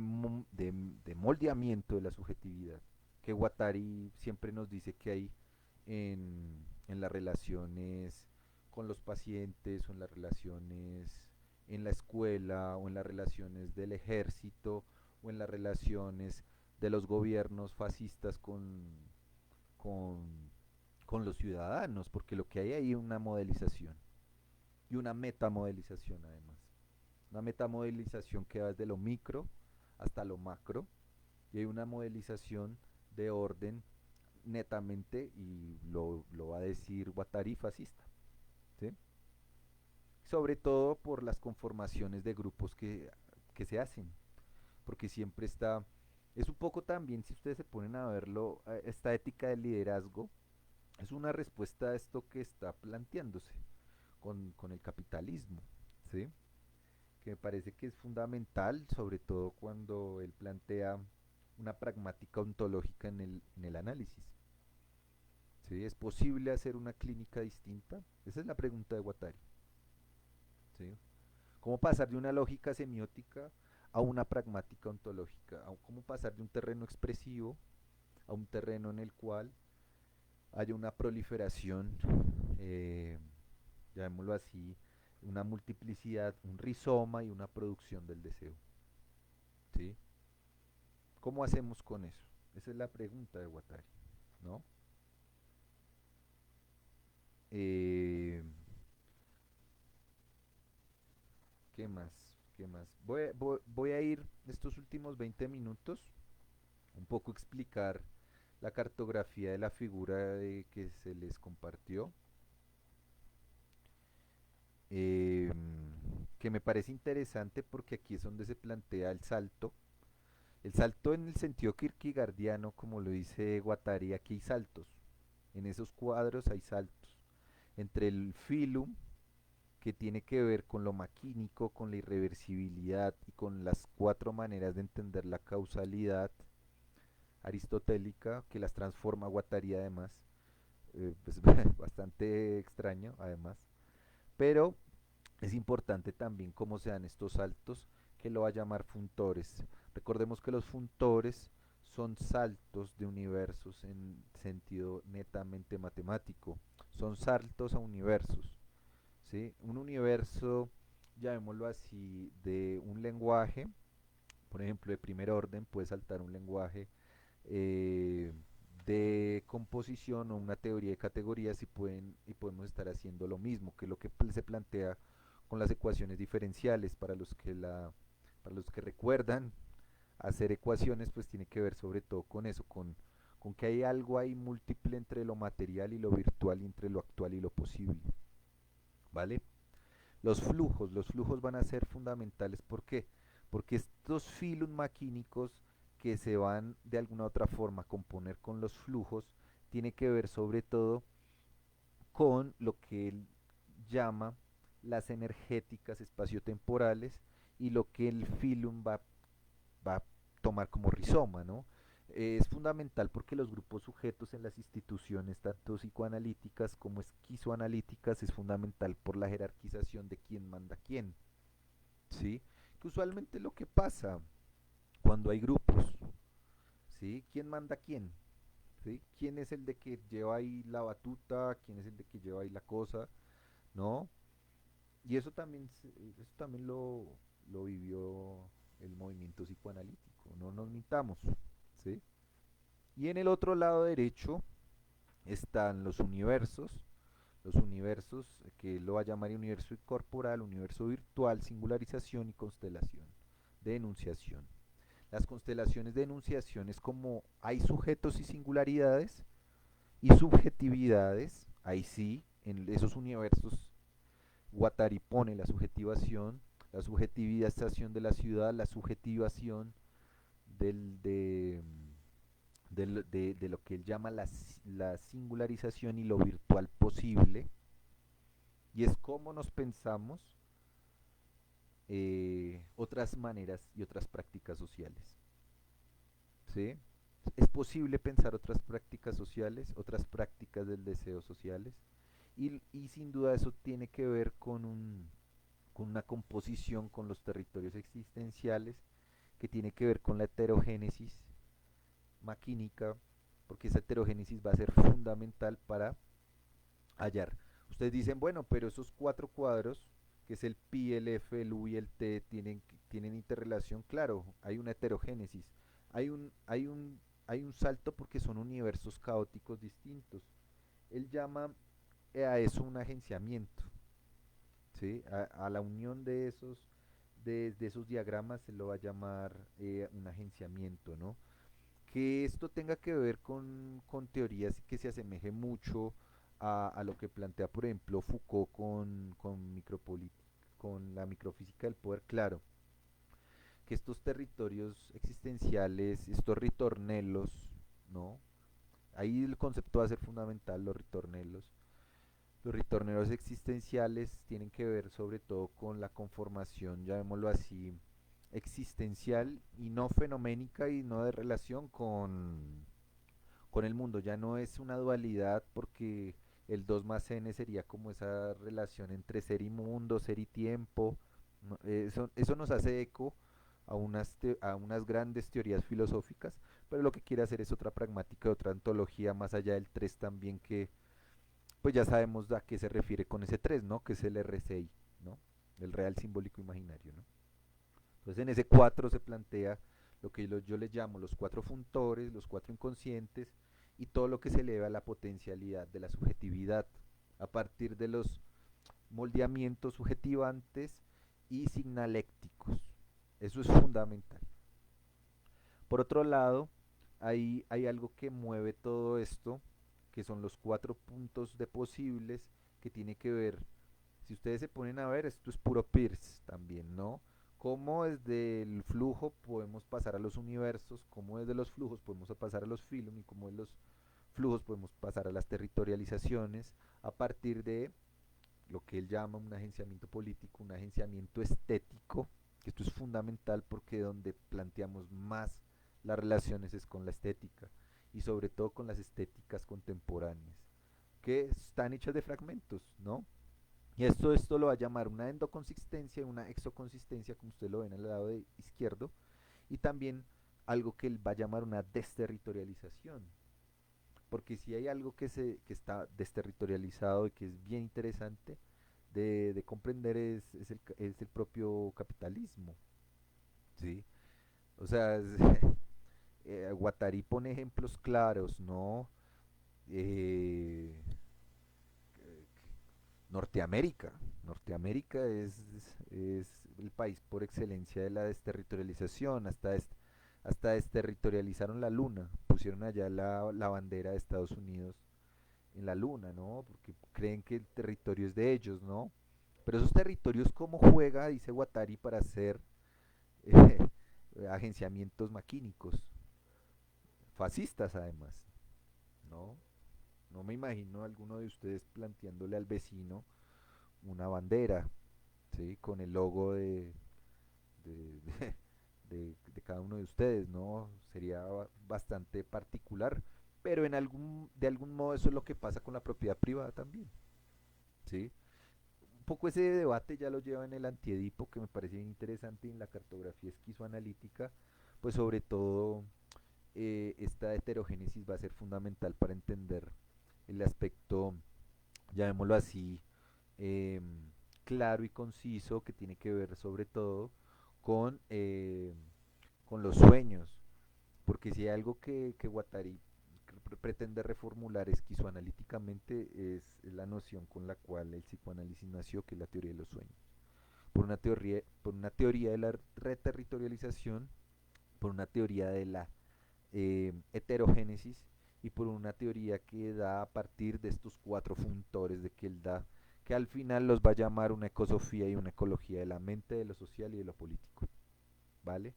Speaker 1: moldeamiento de la subjetividad, que Guattari siempre nos dice que hay en las relaciones con los pacientes o en las relaciones en la escuela o en las relaciones del ejército o en las relaciones de los gobiernos fascistas con, con los ciudadanos, porque lo que hay ahí es una modelización y una metamodelización además. Una metamodelización que va desde lo micro hasta lo macro y hay una modelización de orden netamente, y lo va a decir Guattari, fascista, ¿sí? Sobre todo por las conformaciones de grupos que se hacen, porque siempre está, es un poco también, si ustedes se ponen a verlo, esta ética del liderazgo es una respuesta a esto que está planteándose con el capitalismo, ¿sí? Que me parece que es fundamental, sobre todo cuando él plantea una pragmática ontológica en el análisis. ¿Sí? ¿Es posible hacer una clínica distinta? Esa es la pregunta de Guattari. ¿Sí? ¿Cómo pasar de una lógica semiótica a una pragmática ontológica? ¿Cómo pasar de un terreno expresivo a un terreno en el cual haya una proliferación, eh, llamémoslo así, una multiplicidad, un rizoma y una producción del deseo? ¿Sí? ¿Cómo hacemos con eso? Esa es la pregunta de Guattari, ¿no? Eh, ¿Qué más? ¿Qué más? Voy a ir estos últimos 20 minutos un poco explicar la cartografía de la figura que se les compartió, eh, que me parece interesante porque aquí es donde se plantea el salto en el sentido kierkegaardiano, como lo dice Guattari, aquí hay saltos, en esos cuadros hay saltos, entre el filum, que tiene que ver con lo maquínico, con la irreversibilidad y con las cuatro maneras de entender la causalidad aristotélica, que las transforma Guattari además, pues bastante extraño además, pero es importante también cómo se dan estos saltos, que lo va a llamar funtores. Recordemos que los funtores son saltos de universos en sentido netamente matemático, son saltos a universos, ¿sí? Un universo, llamémoslo así, de un lenguaje, por ejemplo, de primer orden, puede saltar un lenguaje eh, de composición o una teoría de categorías y podemos estar haciendo lo mismo, que es lo que se plantea con las ecuaciones diferenciales. Para los que recuerdan, hacer ecuaciones pues tiene que ver sobre todo con eso, con que hay algo ahí múltiple entre lo material y lo virtual y entre lo actual y lo posible, ¿vale? Los flujos van a ser fundamentales. ¿Por qué? Porque estos filos maquínicos que se van de alguna u otra forma a componer con los flujos, tiene que ver sobre todo con lo que él llama las energéticas espaciotemporales y lo que el filum va a tomar como rizoma, ¿no? Es fundamental porque los grupos sujetos en las instituciones, tanto psicoanalíticas como esquizoanalíticas, es fundamental por la jerarquización de quién manda quién, ¿sí? Que usualmente lo que pasa cuando hay grupos, ¿sí? ¿Quién manda quién? ¿Sí? ¿Quién es el de que lleva ahí la batuta? ¿Quién es el de que lleva ahí la cosa? ¿No? Y eso también lo vivió el movimiento psicoanalítico, no nos mintamos, ¿sí? Y en el otro lado derecho están los universos que lo va a llamar universo corporal, universo virtual, singularización y constelación de enunciación. Las constelaciones de enunciación es como hay sujetos y singularidades y subjetividades, ahí sí, en esos universos Guattari pone la subjetivización de la ciudad, la subjetivación del, de lo que él llama la singularización y lo virtual posible, y es cómo nos pensamos otras maneras y otras prácticas sociales. ¿Sí? Es posible pensar otras prácticas sociales, otras prácticas del deseo sociales, y sin duda eso tiene que ver con una composición con los territorios existenciales que tiene que ver con la heterogénesis maquínica, porque esa heterogénesis va a ser fundamental para hallar. Ustedes dicen, bueno, pero esos cuatro cuadros, que es el pi, el f, el u y el t, tienen interrelación. Claro, hay una heterogénesis, hay hay un salto porque son universos caóticos distintos. Él llama a eso un agenciamiento, ¿sí? A la unión de esos diagramas se lo va a llamar un agenciamiento, ¿no? Que esto tenga que ver con teorías que se asemeje mucho a lo que plantea, por ejemplo, Foucault con la microfísica del poder, claro, que estos territorios existenciales, estos ritornelos, ¿no? Ahí el concepto va a ser fundamental, los ritornelos. Los ritornelos existenciales tienen que ver sobre todo con la conformación, llamémoslo así, existencial y no fenoménica y no de relación con el mundo. Ya no es una dualidad porque el 2 más n sería como esa relación entre ser y mundo, ser y tiempo. No, eso nos hace eco a unas grandes teorías filosóficas, pero lo que quiere hacer es otra pragmática, otra ontología más allá del 3 también que pues ya sabemos a qué se refiere con ese 3, ¿no? Que es el RCI, ¿no? El real simbólico imaginario, ¿no? Entonces en ese 4 se plantea lo que yo les llamo los cuatro funtores, los cuatro inconscientes y todo lo que se eleva a la potencialidad de la subjetividad a partir de los moldeamientos subjetivantes y signalécticos. Eso es fundamental. Por otro lado, hay algo que mueve todo esto, que son los cuatro puntos de posibles, que tiene que ver, si ustedes se ponen a ver, esto es puro Peirce también, ¿no? Cómo desde el flujo podemos pasar a los universos, cómo desde los flujos podemos pasar a los filum y cómo de los flujos podemos pasar a las territorializaciones a partir de lo que él llama un agenciamiento político, un agenciamiento estético, que esto es fundamental porque donde planteamos más las relaciones es con la estética y sobre todo con las estéticas contemporáneas, que están hechas de fragmentos, ¿no? Y esto lo va a llamar una endoconsistencia y una exoconsistencia, como ustedes lo ven al lado de izquierdo, y también algo que él va a llamar una desterritorialización. Porque si hay algo que está desterritorializado y que es bien interesante de comprender es el propio capitalismo. ¿Sí? O sea, Guattari pone ejemplos claros, ¿no? Eh, Norteamérica. Norteamérica es el país por excelencia de la desterritorialización. Hasta desterritorializaron la luna. Pusieron allá la bandera de Estados Unidos en la luna, ¿no? Porque creen que el territorio es de ellos, ¿no? Pero esos territorios, ¿cómo juega, dice Guattari, para hacer eh, agenciamientos maquínicos? Fascistas además, ¿no? No me imagino a alguno de ustedes planteándole al vecino una bandera, ¿sí? Con el logo de, de, de cada uno de ustedes, ¿no? Sería bastante particular, pero de algún modo eso es lo que pasa con la propiedad privada también, ¿sí? Un poco ese debate ya lo lleva en el Antiedipo, que me parece bien interesante, en la cartografía esquizoanalítica, pues sobre todo esta heterogénesis va a ser fundamental para entender el aspecto, llamémoslo así, eh, claro y conciso, que tiene que ver sobre todo con, con los sueños, porque si hay algo que Guattari pretende reformular esquizoanalíticamente es la noción con la cual el psicoanálisis nació, que es la teoría de los sueños. Por una teoría de la reterritorialización, por una teoría de la heterogénesis y por una teoría que da a partir de estos cuatro funtores de que él da, que al final los va a llamar una ecosofía y una ecología de la mente, de lo social y de lo político, ¿vale?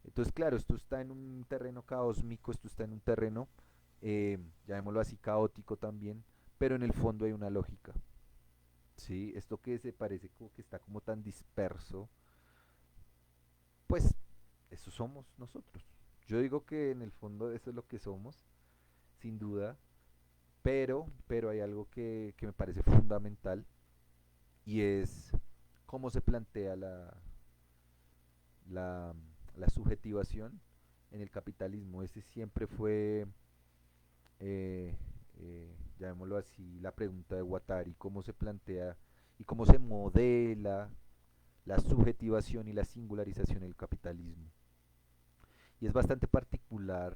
Speaker 1: Entonces, claro, esto está en un terreno caósmico, esto está en un terreno, llamémoslo así, caótico también, pero en el fondo hay una lógica, ¿sí? Esto que se parece como que está como tan disperso, pues eso somos nosotros. Yo digo que en el fondo eso es lo que somos, sin duda, pero hay algo que me parece fundamental y es cómo se plantea la, la subjetivación en el capitalismo. Ese siempre fue, eh, llamémoslo así, la pregunta de Guattari, cómo se plantea y cómo se modela la subjetivación y la singularización del capitalismo. Y es bastante particular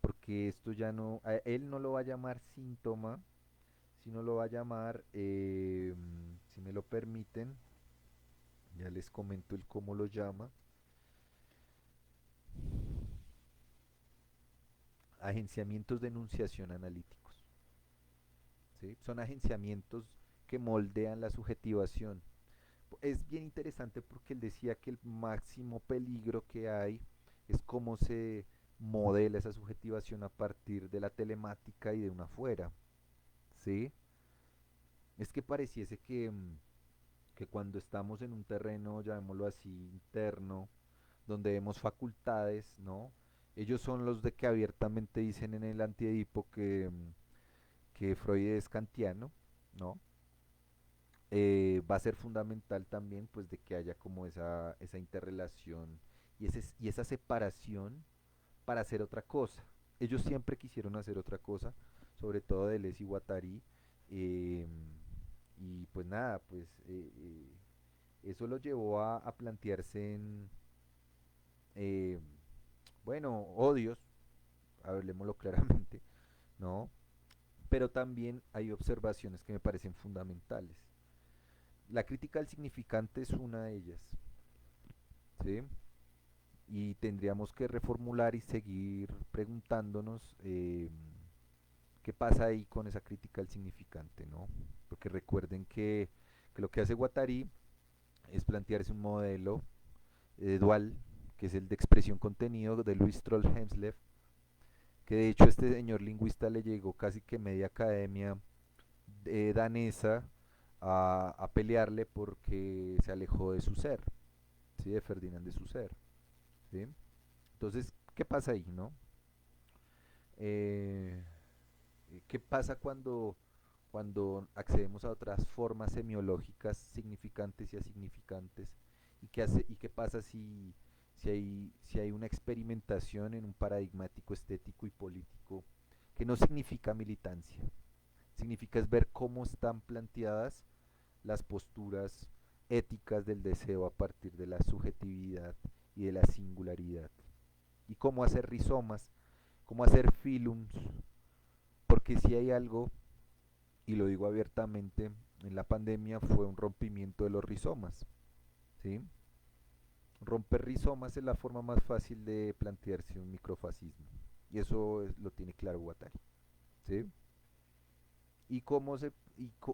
Speaker 1: porque esto ya no, a él no lo va a llamar síntoma, sino lo va a llamar, si me lo permiten, ya les comento el cómo lo llama, agenciamientos de enunciación analíticos. ¿Sí? Son agenciamientos que moldean la subjetivación. Es bien interesante porque él decía que el máximo peligro que hay es cómo se modela esa subjetivación a partir de la telemática y de una afuera. ¿Sí? Es que pareciese que cuando estamos en un terreno, llamémoslo así, interno, donde vemos facultades, ¿no? Ellos son los de que abiertamente dicen en el Antiedipo que Freud es kantiano, ¿no? Va a ser fundamental también pues de que haya como esa interrelación y esa separación para hacer otra cosa. Ellos siempre quisieron hacer otra cosa, sobre todo Deleuze y Guattari, eh, y pues nada, pues eso lo llevó a plantearse en, eh, bueno, odios, hablemoslo claramente, ¿no? Pero también hay observaciones que me parecen fundamentales. La crítica al significante es una de ellas, ¿sí? Y tendríamos que reformular y seguir preguntándonos qué pasa ahí con esa crítica al significante, ¿no? Porque recuerden que lo que hace Guattari es plantearse un modelo dual, que es el de expresión contenido de Louis Stroll Hemslev, que de hecho este señor lingüista le llegó casi que media academia danesa a pelearle porque se alejó de su ser, ¿sí? De Ferdinand de su ser, ¿sí? Entonces, ¿qué pasa ahí, no? Eh, ¿Qué pasa cuando accedemos a otras formas semiológicas significantes y asignificantes? ¿Y qué pasa si hay una experimentación en un paradigma ético, estético y político que no significa militancia? Significa es ver cómo están planteadas las posturas éticas del deseo a partir de la subjetividad y de la singularidad. Y cómo hacer rizomas, cómo hacer filums, porque si hay algo, y lo digo abiertamente, en la pandemia fue un rompimiento de los rizomas. ¿Sí? Romper rizomas es la forma más fácil de plantearse un microfascismo. Y eso lo tiene claro Guattari. ¿Sí? Y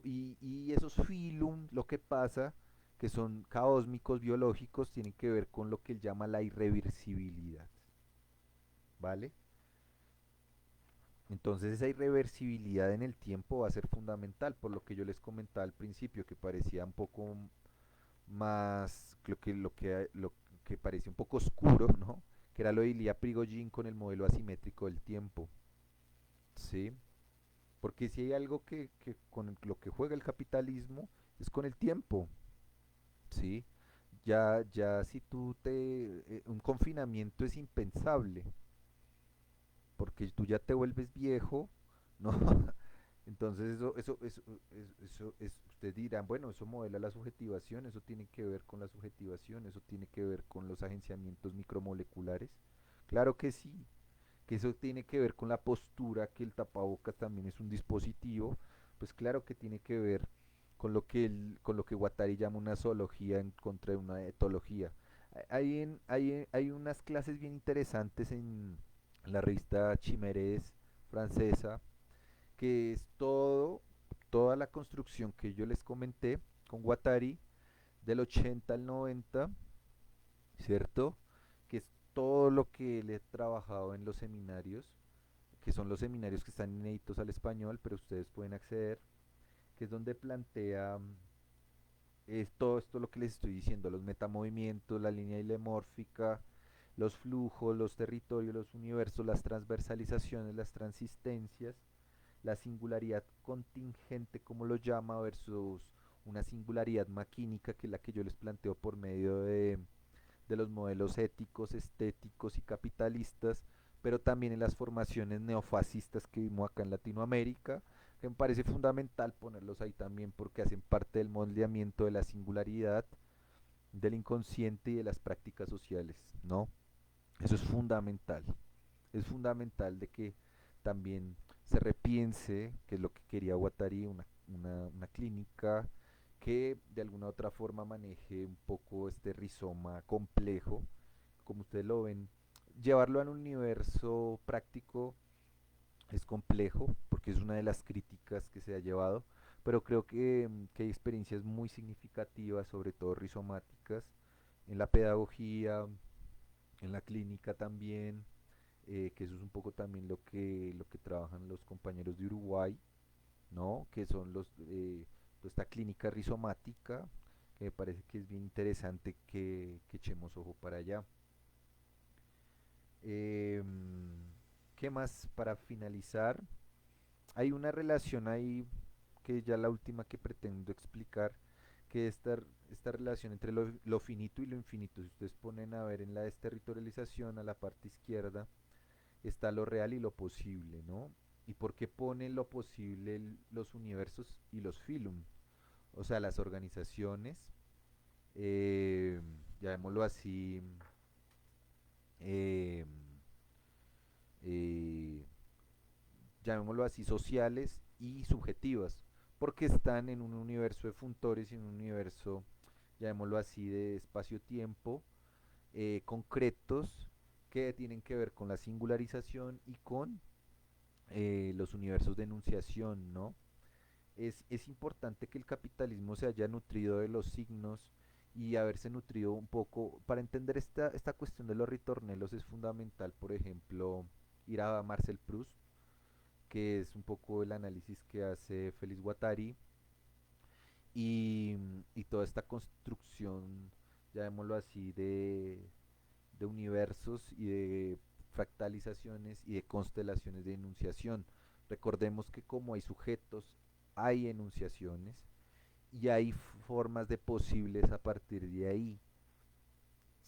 Speaker 1: y esos filum, lo que pasa, que son caósmicos biológicos, tienen que ver con lo que él llama la irreversibilidad, ¿vale? Entonces esa irreversibilidad en el tiempo va a ser fundamental, por lo que yo les comentaba al principio, que parecía un poco más, lo que parecía un poco oscuro, ¿no? Que era lo de Ilya Prigogine con el modelo asimétrico del tiempo, ¿sí? Porque si hay algo que con lo que juega el capitalismo es con el tiempo, ¿sí? Ya si un confinamiento es impensable, porque tú ya te vuelves viejo, ¿no? Entonces ustedes dirán, bueno, eso modela la subjetivación, eso tiene que ver con la subjetivación, eso tiene que ver con los agenciamientos micromoleculares. Claro que sí, que eso tiene que ver con la postura, que el tapabocas también es un dispositivo, pues claro que tiene que ver con lo que Guattari llama una zoología en contra de una etología. Hay unas clases bien interesantes en la revista Chimerés francesa, que es toda la construcción que yo les comenté con Guattari, del 80 al 90, ¿cierto? Que es todo lo que él he trabajado en los seminarios, que son los seminarios que están inéditos al español, pero ustedes pueden acceder, que es donde plantea es todo esto lo que les estoy diciendo, los metamovimientos, la línea hilemórfica, los flujos, los territorios, los universos, las transversalizaciones, las transistencias, la singularidad contingente, como lo llama, versus una singularidad maquínica, que es la que yo les planteo por medio de los modelos éticos, estéticos y capitalistas, pero también en las formaciones neofascistas que vimos acá en Latinoamérica, que me parece fundamental ponerlos ahí también porque hacen parte del moldeamiento de la singularidad, del inconsciente y de las prácticas sociales, ¿no? Eso es fundamental de que también se repiense, que es lo que quería Guattari, una clínica que de alguna u otra forma maneje un poco este rizoma complejo, como ustedes lo ven. Llevarlo al universo práctico es complejo, porque es una de las críticas que se ha llevado, pero creo que hay experiencias muy significativas, sobre todo rizomáticas, en la pedagogía, en la clínica también, que eso es un poco también lo que trabajan los compañeros de Uruguay, ¿no? Que son toda esta clínica rizomática, que me parece que es bien interesante que echemos ojo para allá. Eh, ¿Qué más para finalizar? Hay una relación ahí, que ya la última que pretendo explicar, que esta relación entre lo finito y lo infinito. Si ustedes ponen a ver en la desterritorialización, a la parte izquierda, está lo real y lo posible, ¿no? ¿Y por qué ponen lo posible los universos y los filum? O sea, las organizaciones, eh, llamémoslo así, eh, eh, llamémoslo así, sociales y subjetivas, porque están en un universo de funtores y en un universo, llamémoslo así, de espacio-tiempo, concretos, que tienen que ver con la singularización y con los universos de enunciación, ¿no? Es importante que el capitalismo se haya nutrido de los signos y haberse nutrido un poco. Para entender esta cuestión de los ritornelos es fundamental, por ejemplo, ir a Marcel Proust, que es un poco el análisis que hace Félix Guattari, y toda esta construcción, llamémoslo así, de universos y de fractalizaciones y de constelaciones de enunciación. Recordemos que como hay sujetos, hay enunciaciones y hay formas de posibles a partir de ahí.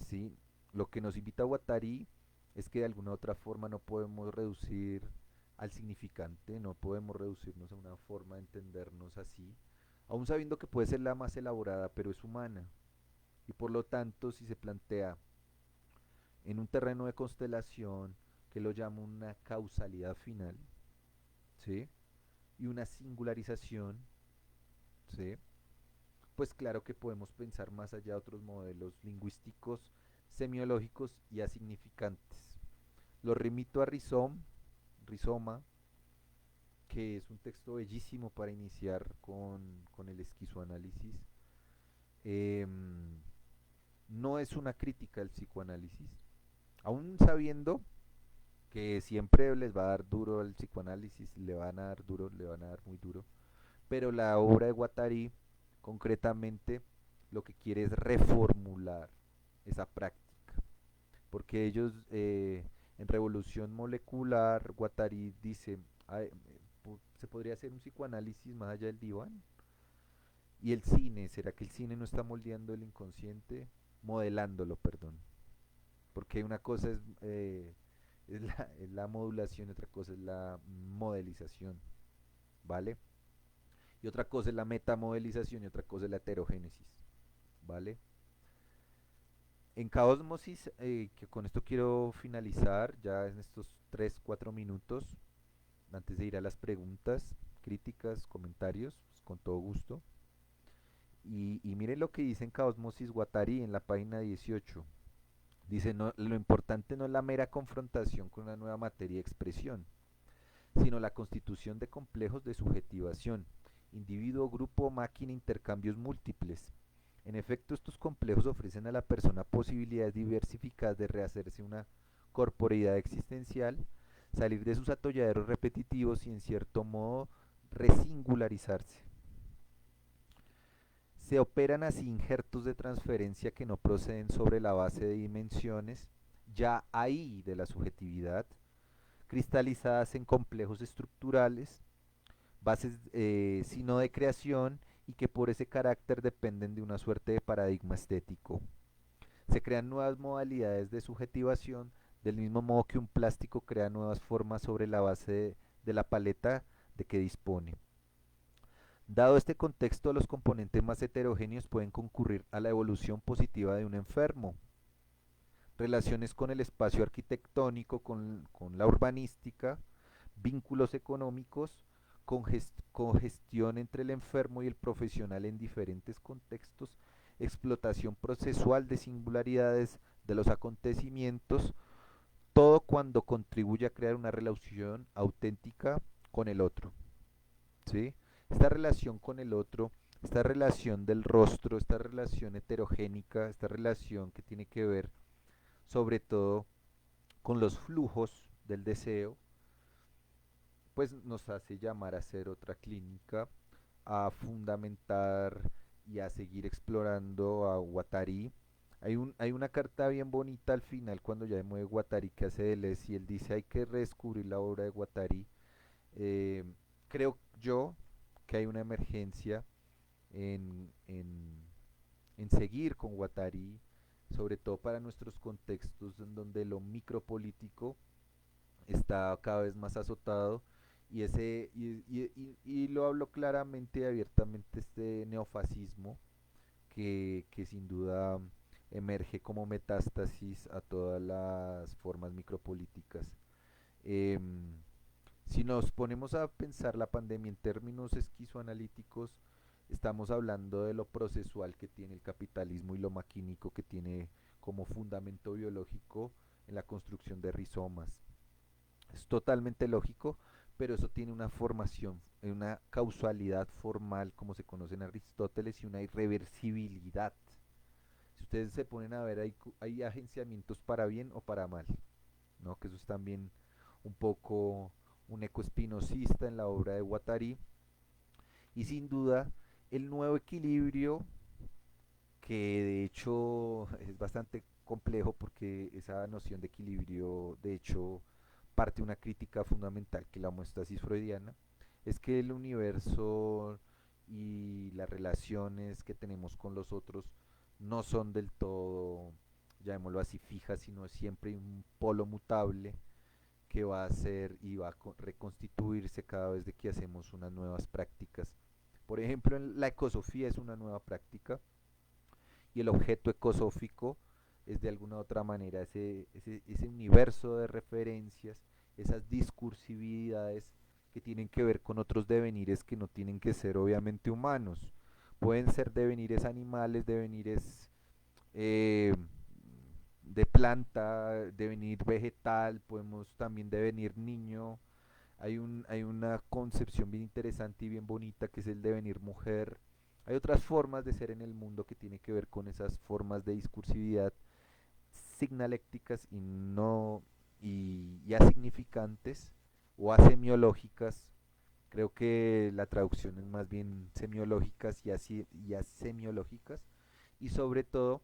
Speaker 1: ¿Sí? Lo que nos invita a Guattari es que de alguna u otra forma no podemos reducir al significante, no podemos reducirnos a una forma de entendernos así, aún sabiendo que puede ser la más elaborada, pero es humana. Y por lo tanto, si se plantea en un terreno de constelación, que lo llamo una causalidad final, ¿sí? Y una singularización, ¿sí? Pues claro que podemos pensar más allá de otros modelos lingüísticos, semiológicos y asignificantes. Lo remito a Rizoma, que es un texto bellísimo para iniciar con el esquizoanálisis. Em, no es una crítica al psicoanálisis, aún sabiendo que siempre les va a dar duro el psicoanálisis, le van a dar duro, le van a dar muy duro, pero la obra de Guattari concretamente lo que quiere es reformular esa práctica, porque ellos en Revolución Molecular, Guattari dice, "Ay, se podría hacer un psicoanálisis más allá del diván, y el cine, ¿será que el cine no está moldeando el inconsciente? Modelándolo, perdón, porque una cosa es la modulación, otra cosa es la modelización, ¿vale? Y otra cosa es la metamodelización y otra cosa es la heterogénesis, ¿vale? En Caosmosis, que con esto quiero finalizar ya en estos 3 4 minutos, antes de ir a las preguntas, críticas, comentarios, pues, con todo gusto. Y miren lo que dice en Caosmosis Guattari en la página 18. Dice, no, lo importante no es la mera confrontación con una nueva materia de expresión, sino la constitución de complejos de subjetivación, individuo, grupo, máquina, intercambios múltiples. En efecto, estos complejos ofrecen a la persona posibilidades diversificadas de rehacerse una corporeidad existencial, salir de sus atolladeros repetitivos y en cierto modo resingularizarse. Se operan así injertos de transferencia que no proceden sobre la base de dimensiones, ya ahí de la subjetividad, cristalizadas en complejos estructurales, bases sino de creación y que por ese carácter dependen de una suerte de paradigma estético. Se crean nuevas modalidades de subjetivación, del mismo modo que un plástico crea nuevas formas sobre la base de la paleta de que dispone. Dado este contexto, los componentes más heterogéneos pueden concurrir a la evolución positiva de un enfermo. Relaciones con el espacio arquitectónico, con la urbanística, vínculos económicos, congestión entre el enfermo y el profesional en diferentes contextos, explotación procesual de singularidades de los acontecimientos, todo cuando contribuye a crear una relación auténtica con el otro. ¿Sí? Esta relación con el otro, esta relación del rostro, esta relación heterogénica, esta relación que tiene que ver sobre todo con los flujos del deseo, pues nos hace llamar a hacer otra clínica, a fundamentar y a seguir explorando a Guattari. Hay una carta bien bonita al final cuando ya mueve Guattari que hace Deleuze y él dice hay que redescubrir la obra de Guattari. Eh, creo yo que hay una emergencia en seguir con Guattari, sobre todo para nuestros contextos en donde lo micropolítico está cada vez más azotado y lo hablo claramente y abiertamente este neofascismo que sin duda emerge como metástasis a todas las formas micropolíticas. Eh, si nos ponemos a pensar la pandemia en términos esquizoanalíticos, estamos hablando de lo procesual que tiene el capitalismo y lo maquínico que tiene como fundamento biológico en la construcción de rizomas. Es totalmente lógico, pero eso tiene una formación, una causalidad formal, como se conoce en Aristóteles, y una irreversibilidad. Si ustedes se ponen a ver, hay agenciamientos para bien o para mal, ¿no? Que eso es también un poco un eco espinosista en la obra de Guattari. Y sin duda, el nuevo equilibrio, que de hecho es bastante complejo porque esa noción de equilibrio, de hecho, parte de una crítica fundamental que la homeostasis freudiana, es que el universo y las relaciones que tenemos con los otros no son del todo, llamémoslo así, fijas, sino siempre un polo mutable que va a ser y va a reconstituirse cada vez de que hacemos unas nuevas prácticas. Por ejemplo, la ecosofía es una nueva práctica y el objeto ecosófico es de alguna otra manera ese universo de referencias, esas discursividades que tienen que ver con otros devenires que no tienen que ser obviamente humanos. Pueden ser devenires animales, devenires eh, de planta, devenir vegetal, podemos también devenir niño, Hay una concepción bien interesante y bien bonita que es el devenir mujer. Hay otras formas de ser en el mundo que tiene que ver con esas formas de discursividad signalécticas y no y asignificantes o asemiológicas. Creo que la traducción es más bien semiológicas y asemiológicas y sobre todo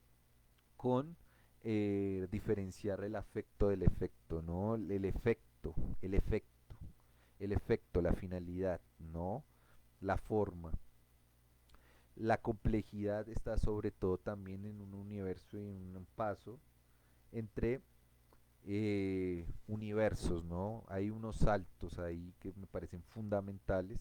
Speaker 1: con diferenciar el afecto del efecto, ¿no? El efecto, el efecto, la finalidad, ¿no? La forma. La complejidad está sobre todo también en un universo y en un paso entre universos, ¿no? Hay unos saltos ahí que me parecen fundamentales.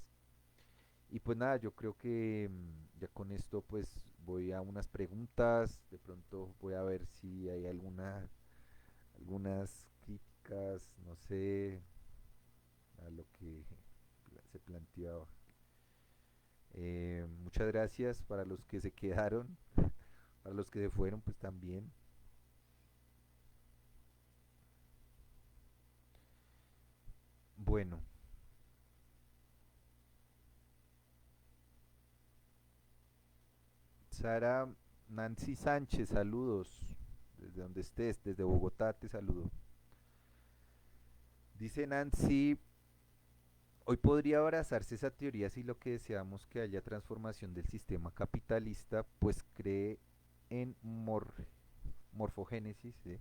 Speaker 1: Y pues nada, yo creo que ya con esto pues voy a unas preguntas, de pronto voy a ver si hay algunas críticas, no sé, a lo que se planteaba. Muchas gracias para los que se quedaron, para los que se fueron pues también. Bueno, Sara Nancy Sánchez, saludos. Desde donde estés, desde Bogotá te saludo. Dice Nancy, hoy podría abrazarse esa teoría si lo que deseamos que haya transformación del sistema capitalista, pues cree en morfogénesis, ¿sí?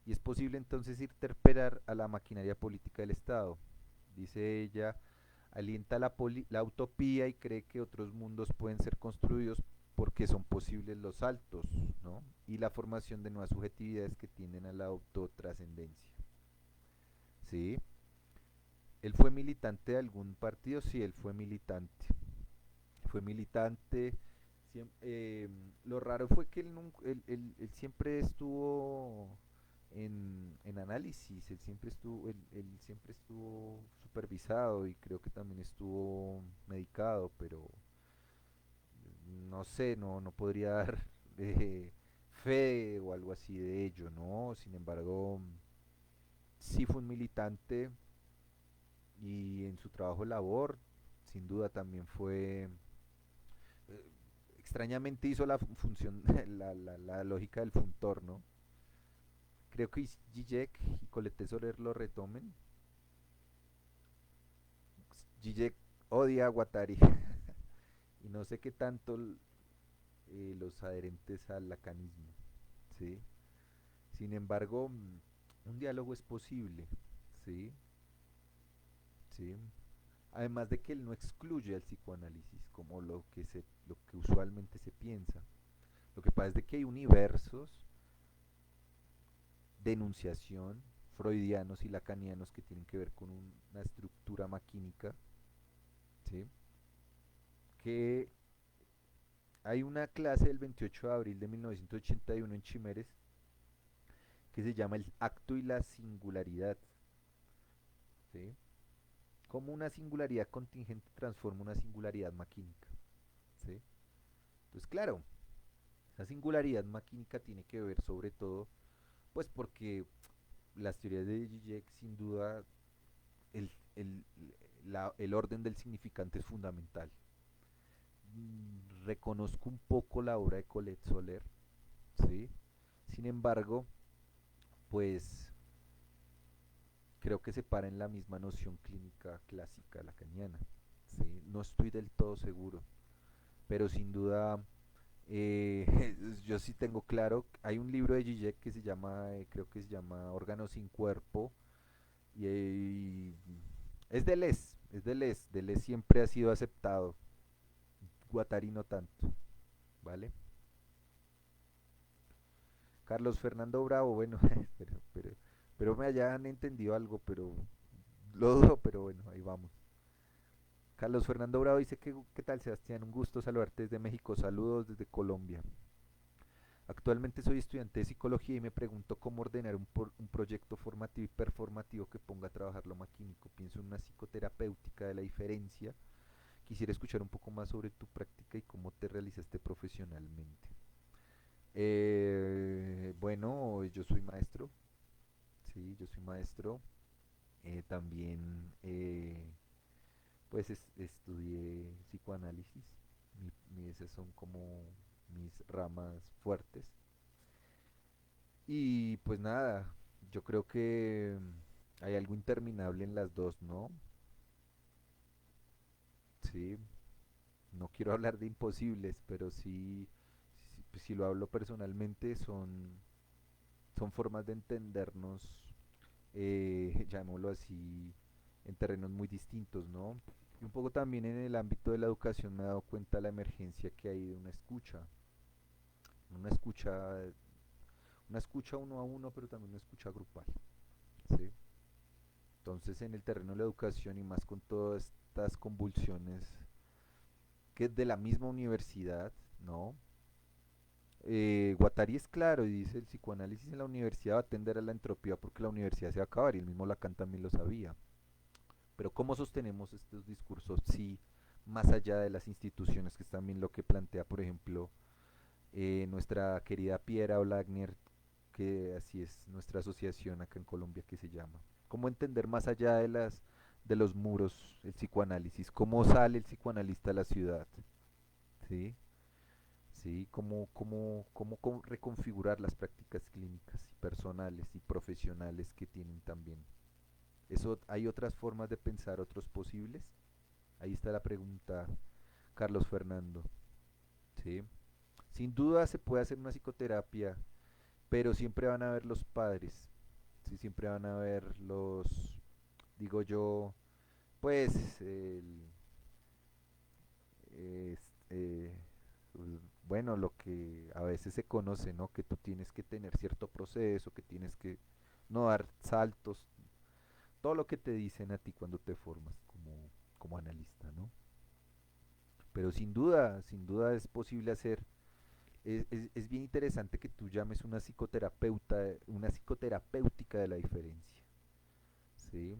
Speaker 1: Y es posible entonces interpelar a la maquinaria política del Estado. Dice ella, alienta la utopía y cree que otros mundos pueden ser construidos porque son posibles los saltos, ¿no? Y la formación de nuevas subjetividades que tienden a la autotrascendencia. ¿Sí? ¿Él fue militante de algún partido? Sí, él fue militante. Fue militante. Lo raro fue que él siempre estuvo en análisis, él siempre estuvo supervisado y creo que también estuvo medicado, pero no sé, no podría dar eh, fe o algo así de ello, ¿no? Sin embargo, sí fue un militante y en su trabajo labor, sin duda también fue, eh, extrañamente hizo la función, la lógica del funtor, ¿no? Creo que Zizek y Colette Soler lo retomen. Zizek odia a Guattari y no sé qué tanto los adherentes al lacanismo, ¿sí? Sin embargo, un diálogo es posible, ¿sí? ¿Sí? Además de que él no excluye al psicoanálisis como lo que usualmente se piensa. Lo que pasa es de que hay universos de enunciación freudianos y lacanianos que tienen que ver con una estructura maquínica, ¿sí? Que hay una clase del 28 de abril de 1981 en Chimeres que se llama el acto y la singularidad, ¿sí? Cómo una singularidad contingente transforma una singularidad maquínica, ¿sí? Entonces, claro, esa singularidad maquínica tiene que ver sobre todo, pues porque las teorías de Zizek, sin duda, el, el, el orden del significante es fundamental. Reconozco un poco la obra de Colette Soler, ¿sí? Sin embargo, pues creo que se para en la misma noción clínica clásica lacaniana, ¿sí? No estoy del todo seguro, pero sin duda yo sí tengo claro, hay un libro de Zizek que se llama, creo que se llama Órganos sin cuerpo, y es de Les siempre ha sido aceptado, Guattari no tanto, ¿vale? Carlos Fernando Bravo, bueno, pero me hayan entendido algo, pero lo dudo, pero bueno, ahí vamos. Carlos Fernando Bravo dice que, ¿qué tal Sebastián? Un gusto saludarte desde México, saludos desde Colombia. Actualmente soy estudiante de psicología y me pregunto cómo ordenar un proyecto formativo y performativo que ponga a trabajar lo maquínico. Pienso en una psicoterapéutica de la diferencia. Quisiera escuchar un poco más sobre tu práctica y cómo te realizaste profesionalmente. Bueno, yo soy maestro, sí, yo soy maestro. También pues estudié psicoanálisis. Esas son como mis ramas fuertes. Y pues nada, yo creo que hay algo interminable en las dos, ¿no? Sí, no quiero hablar de imposibles, pero sí, pues, si lo hablo personalmente, son formas de entendernos, llamémoslo así, en terrenos muy distintos, ¿no? Y un poco también en el ámbito de la educación me he dado cuenta de la emergencia que hay de una escucha, una escucha uno a uno, pero también una escucha grupal, ¿sí? Entonces en el terreno de la educación y más con todas estas convulsiones que es de la misma universidad, ¿no? Guattari es claro y dice el psicoanálisis en la universidad va a tender a la entropía porque la universidad se va a acabar y el mismo Lacan también lo sabía. Pero ¿cómo sostenemos estos discursos si más allá de las instituciones, que es también lo que plantea, por ejemplo, nuestra querida Piera Blagner, que así es nuestra asociación acá en Colombia que se llama? ¿Cómo entender más allá de los muros el psicoanálisis? ¿Cómo sale el psicoanalista a la ciudad? ¿Sí? ¿Sí? ¿Cómo reconfigurar las prácticas clínicas y personales y profesionales que tienen también? Eso, ¿hay otras formas de pensar, otros posibles? Ahí está la pregunta, Carlos Fernando. ¿Sí? Sin duda se puede hacer una psicoterapia, pero siempre van a haber los padres, ¿sí? Siempre van a haber digo yo, pues, es- eh, bueno, lo que a veces se conoce, ¿no? Que tú tienes que tener cierto proceso, que tienes que no dar saltos, todo lo que te dicen a ti cuando te formas como analista, ¿no? Pero sin duda es posible hacer. Es bien interesante que tú llames una psicoterapeuta, una psicoterapéutica de la diferencia, ¿sí?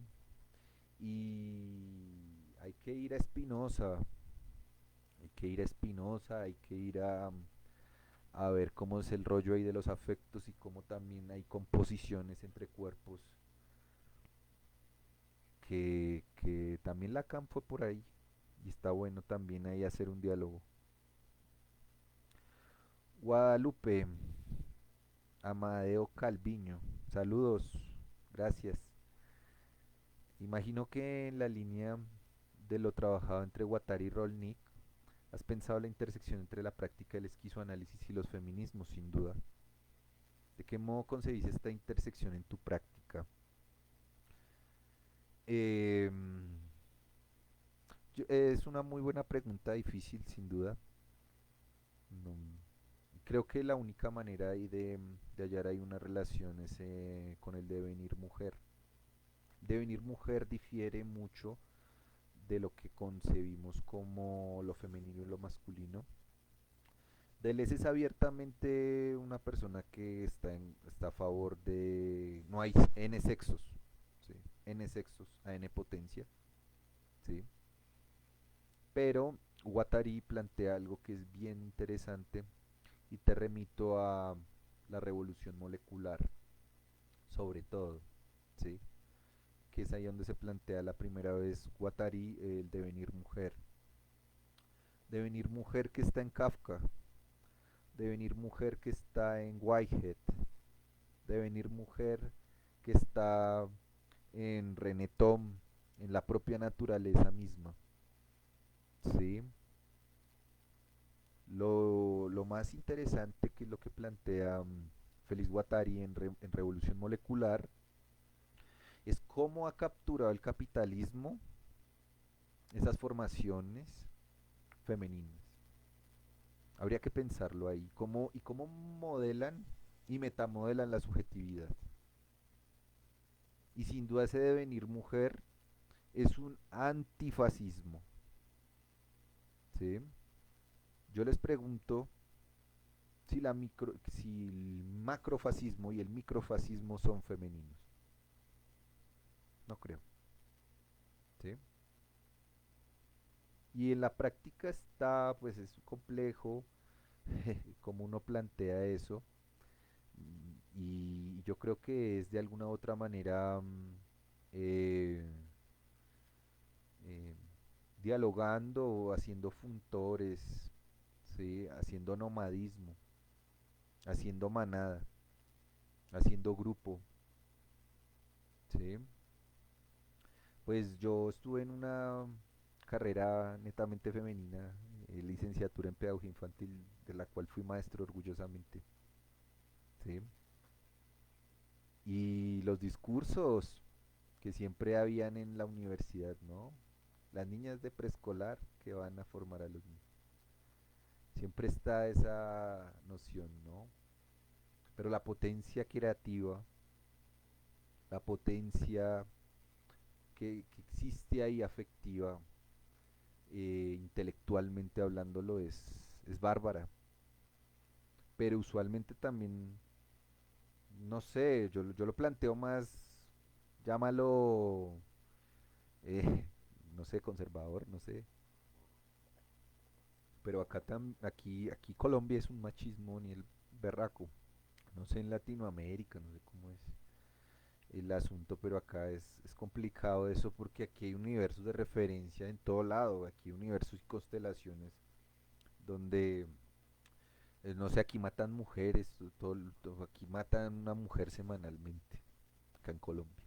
Speaker 1: Y hay que ir a Spinoza, hay que ir a Spinoza, hay que ir a ver cómo es el rollo ahí de los afectos y cómo también hay composiciones entre cuerpos, que también Lacan fue por ahí y está bueno también ahí hacer un diálogo. Guadalupe, Amadeo Calviño, saludos, gracias. Imagino que en la línea de lo trabajado entre Guattari y Rolnik, has pensado la intersección entre la práctica del esquizoanálisis y los feminismos, sin duda. ¿De qué modo concebís esta intersección en tu práctica? Eh, es una muy buena pregunta, difícil, sin duda. No, creo que la única manera ahí de hallar ahí una relación es con el devenir mujer. Devenir mujer difiere mucho de lo que concebimos como lo femenino y lo masculino. Deleuze es abiertamente una persona que está a favor de... No hay n sexos, ¿sí? N sexos a n potencia, ¿sí? Pero Guattari plantea algo que es bien interesante y te remito a la revolución molecular, sobre todo, ¿sí? Que es ahí donde se plantea la primera vez Guattari el devenir mujer. Devenir mujer que está en Kafka, devenir mujer que está en Whitehead, devenir mujer que está en René Tom, en la propia naturaleza misma. ¿Sí? Lo más interesante que es lo que plantea Félix Guattari en Revolución Molecular es cómo ha capturado el capitalismo esas formaciones femeninas. Habría que pensarlo ahí. Y cómo modelan y metamodelan la subjetividad. Y sin duda ese devenir mujer es un antifascismo. ¿Sí? Yo les pregunto si el macrofascismo y el microfascismo son femeninos. No creo. ¿Sí? Y en la práctica está, pues es complejo como uno plantea eso. Y yo creo que es de alguna u otra manera eh, eh, dialogando, haciendo funtores, ¿sí? Haciendo nomadismo, haciendo manada, haciendo grupo, ¿sí? Pues yo estuve en una carrera netamente femenina, licenciatura en pedagogía infantil, de la cual fui maestro orgullosamente, ¿sí? Y los discursos que siempre habían en la universidad, ¿no? Las niñas de preescolar que van a formar a los niños. Siempre está esa noción, ¿no? Pero la potencia creativa, la potencia que existe ahí afectiva, intelectualmente hablándolo, es bárbara. Pero usualmente también, no sé, yo lo planteo más, llámalo, eh, no sé, conservador, no sé. Pero aquí Colombia es un machismo ni el berraco. No sé en Latinoamérica, no sé cómo es el asunto, pero acá es complicado eso porque aquí hay universos de referencia en todo lado, aquí hay universos y constelaciones donde, no sé, aquí matan mujeres, aquí matan una mujer semanalmente, acá en Colombia.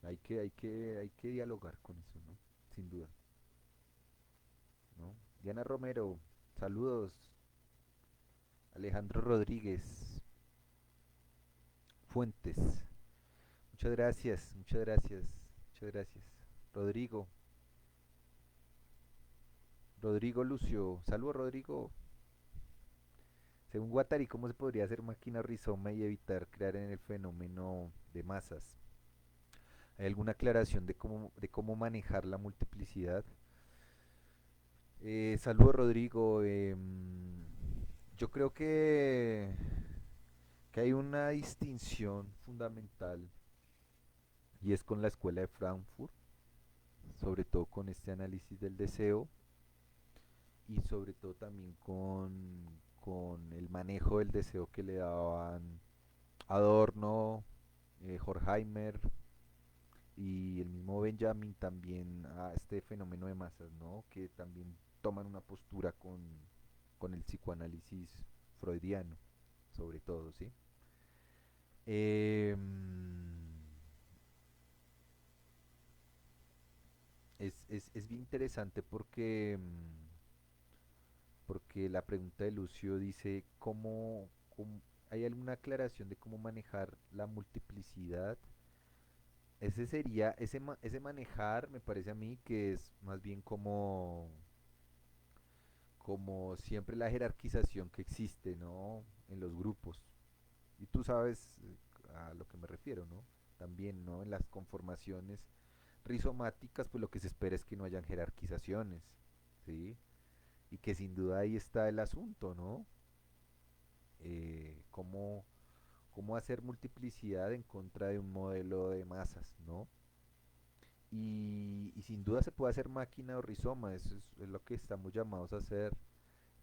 Speaker 1: Hay que dialogar con eso, ¿no? Sin duda, ¿no? Diana Romero, saludos. Alejandro Rodríguez, Fuentes, muchas gracias, muchas gracias, muchas gracias. Rodrigo, Rodrigo Lucio, saludos Rodrigo. Según Guattari, ¿cómo se podría hacer máquina rizoma y evitar crear en el fenómeno de masas? ¿Hay alguna aclaración de cómo manejar la multiplicidad? Saludos Rodrigo. Yo creo que hay una distinción fundamental y es con la escuela de Frankfurt, sobre todo con este análisis del deseo y sobre todo también con el manejo del deseo que le daban Adorno, Horkheimer y el mismo Benjamin también a este fenómeno de masas, ¿no? Que también toman una postura con el psicoanálisis freudiano, sobre todo, ¿sí? Eh, es bien interesante porque la pregunta de Lucio dice ¿hay alguna aclaración de cómo manejar la multiplicidad? Ese manejar me parece a mí que es más bien como siempre la jerarquización que existe, ¿no? En los grupos. Y tú sabes a lo que me refiero, ¿no? También, ¿no? En las conformaciones rizomáticas, pues lo que se espera es que no hayan jerarquizaciones, ¿sí? Y que sin duda ahí está el asunto, ¿no? Cómo hacer multiplicidad en contra de un modelo de masas, ¿no? Y sin duda se puede hacer máquina o rizoma, eso es lo que estamos llamados a hacer,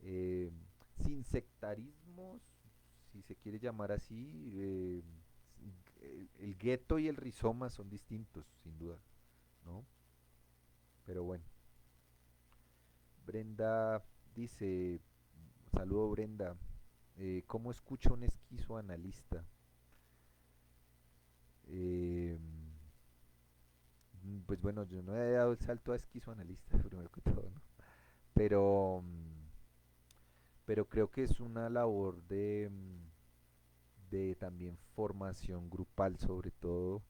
Speaker 1: eh, sin sectarismos, si se quiere llamar así. El gueto y el rizoma son distintos, sin duda, ¿no? Pero bueno, Brenda dice, saludo Brenda, ¿cómo escucha un esquizoanalista? Eh, pues bueno, yo no he dado el salto a esquizoanalista, primero que todo, ¿no? Pero, pero creo que es una labor de también formación grupal, sobre todo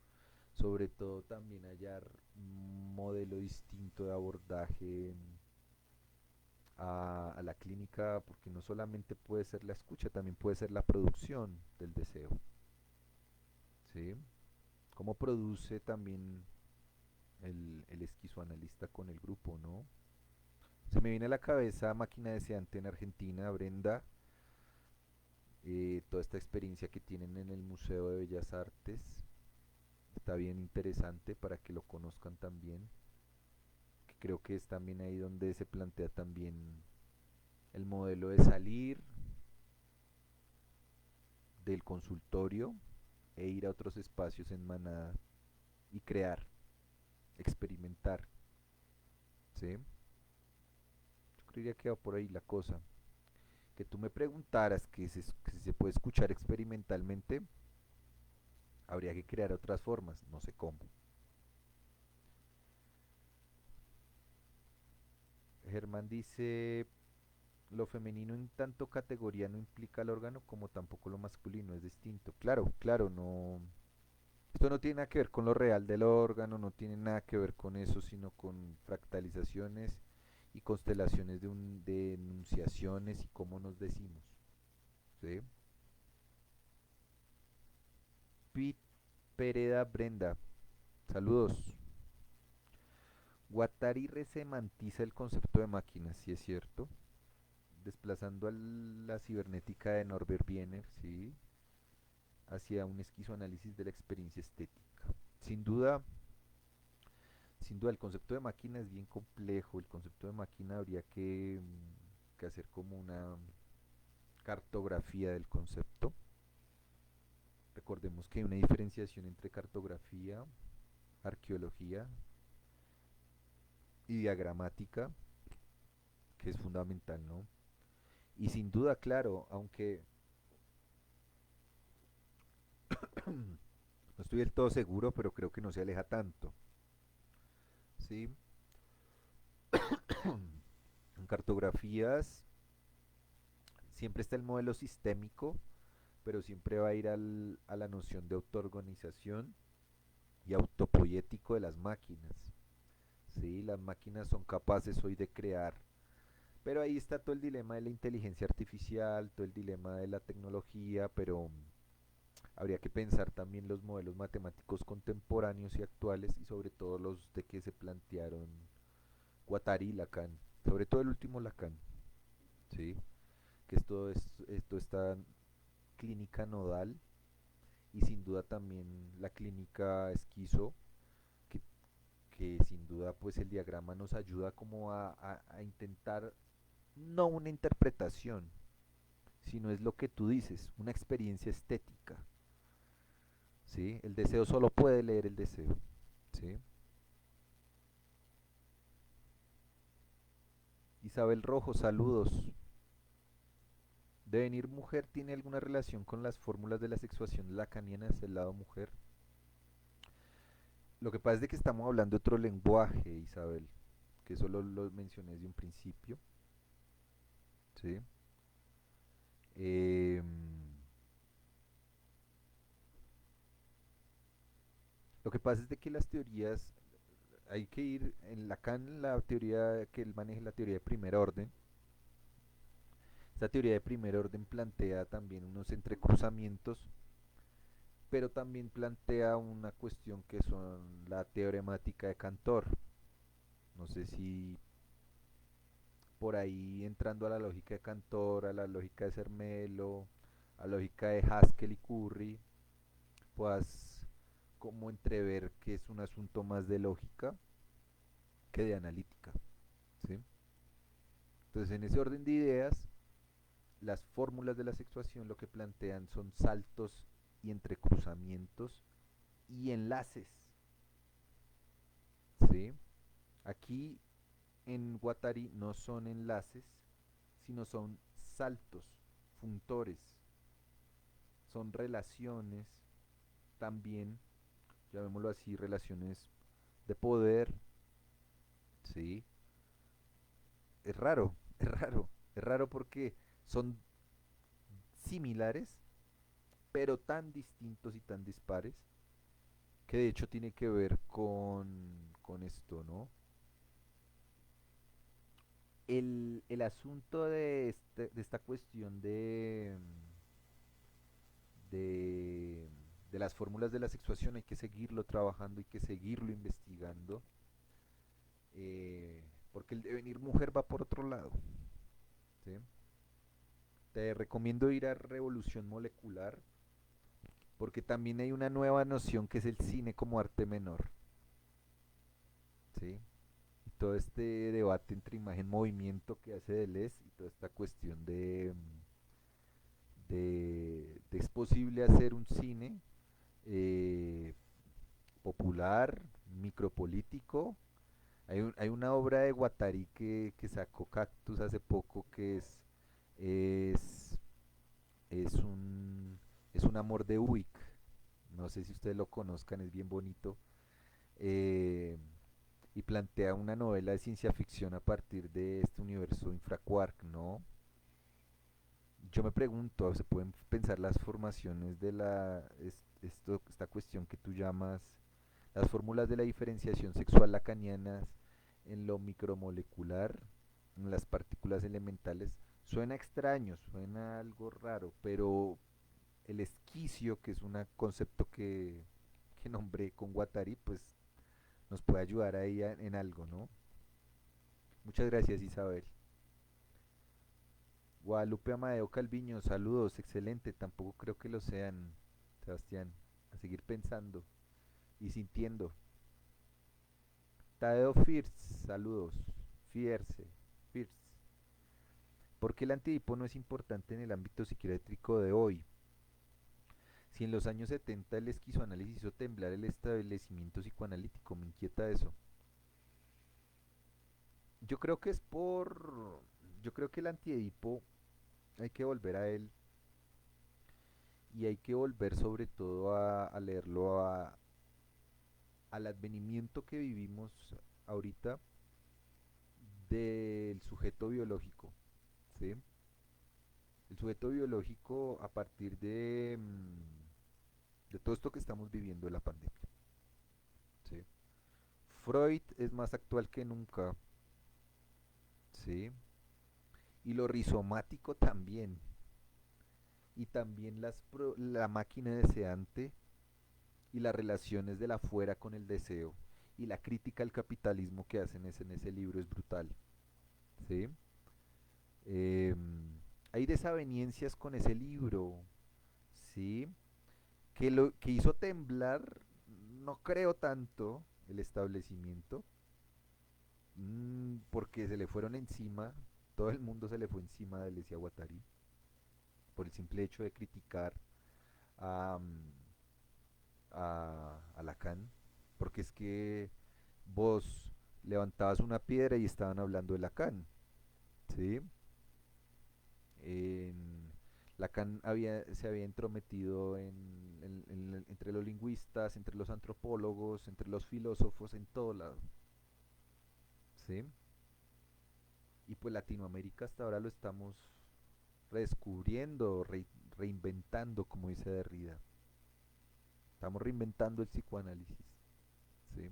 Speaker 1: también hallar un modelo distinto de abordaje a la clínica, porque no solamente puede ser la escucha, también puede ser la producción del deseo, ¿sí? Cómo produce también el esquizoanalista con el grupo, ¿no? Se me viene a la cabeza Máquina Deseante en Argentina, Brenda, toda esta experiencia que tienen en el Museo de Bellas Artes, está bien interesante para que lo conozcan también, que creo que es también ahí donde se plantea también el modelo de salir del consultorio e ir a otros espacios en manada y crear, experimentar, ¿sí? Yo creería que va por ahí la cosa. Que tú me preguntaras que si se puede escuchar experimentalmente, habría que crear otras formas, no sé cómo. Germán dice, lo femenino en tanto categoría no implica el órgano como tampoco lo masculino, es distinto. Claro, claro, no. Esto no tiene nada que ver con lo real del órgano, no tiene nada que ver con eso, sino con fractalizaciones y constelaciones de enunciaciones y cómo nos decimos. ¿Sí? Pete Pereda Brenda, saludos. Guattari resemantiza el concepto de máquina, si es cierto, desplazando a la cibernética de Norbert Wiener, ¿sí? Hacia un esquizoanálisis de la experiencia estética. Sin duda, sin duda, el concepto de máquina es bien complejo. El concepto de máquina habría que hacer como una cartografía del concepto. Recordemos que hay una diferenciación entre cartografía, arqueología y diagramática, que es fundamental, ¿no? Y sin duda, claro, aunque no estoy del todo seguro, pero creo que no se aleja tanto, ¿sí? En cartografías siempre está el modelo sistémico, pero siempre va a ir a la noción de autoorganización y autopoético de las máquinas. Sí, las máquinas son capaces hoy de crear, pero ahí está todo el dilema de la inteligencia artificial, todo el dilema de la tecnología, pero habría que pensar también los modelos matemáticos contemporáneos y actuales y sobre todo los de que se plantearon Guattari y Lacan, sobre todo el último Lacan, ¿sí? Que esto está clínica nodal y sin duda también la clínica esquizo, que, que sin duda pues el diagrama nos ayuda como a intentar no una interpretación, sino es lo que tú dices, una experiencia estética, ¿sí? El deseo solo puede leer el deseo, ¿sí? Isabel Rojo, saludos. ¿Devenir mujer tiene alguna relación con las fórmulas de la sexuación lacaniana del lado mujer? Lo que pasa es de que estamos hablando de otro lenguaje, Isabel, que eso lo mencioné desde un principio, ¿sí? Eh, lo que pasa es de que las teorías, hay que ir, en Lacan la teoría que él maneja, la teoría de primer orden, esta teoría de primer orden plantea también unos entrecruzamientos, pero también plantea una cuestión que son la teoremática de Cantor. No sé si por ahí entrando a la lógica de Cantor, a la lógica de Cermelo, a la lógica de Haskell y Curry, puedas como entrever que es un asunto más de lógica que de analítica, ¿sí? Entonces, en ese orden de ideas, las fórmulas de la sexuación lo que plantean son saltos y entrecruzamientos y enlaces, ¿sí? Aquí en Guattari no son enlaces, sino son saltos, funtores, son relaciones también, llamémoslo así, relaciones de poder, ¿sí? Es raro, es raro porque son similares, pero tan distintos y tan dispares, que de hecho tiene que ver con esto, ¿no? El asunto de esta cuestión de, de las fórmulas de la sexuación hay que seguirlo trabajando, hay que seguirlo investigando, porque el devenir mujer va por otro lado, ¿sí? Te recomiendo ir a Revolución Molecular, porque también hay una nueva noción que es el cine como arte menor, ¿sí? Y todo este debate entre imagen-movimiento que hace Deleuze y toda esta cuestión de es posible hacer un cine eh, popular, micropolítico. Hay una obra de Guattari que sacó Cactus hace poco que es, es un, es un amor de Ubik. No sé si ustedes lo conozcan, es bien bonito. eh, y plantea una novela de ciencia ficción a partir de este universo infraquark, ¿no? Yo me pregunto, ¿se pueden pensar las formaciones de esta cuestión que tú llamas las fórmulas de la diferenciación sexual lacanianas en lo micromolecular, en las partículas elementales? Suena extraño, suena algo raro, pero el esquicio, que es un concepto que nombré con Guattari, pues nos puede ayudar ahí en algo, ¿no? Muchas gracias, Isabel. Guadalupe Amadeo Calviño, saludos, excelente. Tampoco creo que lo sean, Sebastián. A seguir pensando y sintiendo. Tadeo First, saludos. Fierce, First. ¿Por qué el antidipo no es importante en el ámbito psiquiátrico de hoy? Si en los años 70 el esquizoanálisis hizo temblar el establecimiento psicoanalítico, me inquieta eso. Yo creo que es por... Yo creo que el antiedipo hay que volver a él y hay que volver sobre todo a leerlo al advenimiento que vivimos ahorita del sujeto biológico, ¿sí? El sujeto biológico a partir de todo esto que estamos viviendo de la pandemia, ¿sí? Freud es más actual que nunca, ¿sí? Y lo rizomático también, y también la máquina deseante y las relaciones del afuera con el deseo y la crítica al capitalismo que hacen en ese libro es brutal, ¿sí? Eh, Hay desavenencias con ese libro, ¿sí? Que hizo temblar, no creo tanto, el establecimiento, porque se le fueron encima, todo el mundo se le fue encima de Alessia Guattari, por el simple hecho de criticar a, a Lacan, porque es que vos levantabas una piedra y estaban hablando de Lacan, ¿sí? En, Lacan se había entrometido entre los lingüistas, entre los antropólogos, entre los filósofos, en todo lado, ¿sí? Y pues Latinoamérica hasta ahora lo estamos redescubriendo, reinventando, como dice Derrida. Estamos reinventando el psicoanálisis, ¿sí?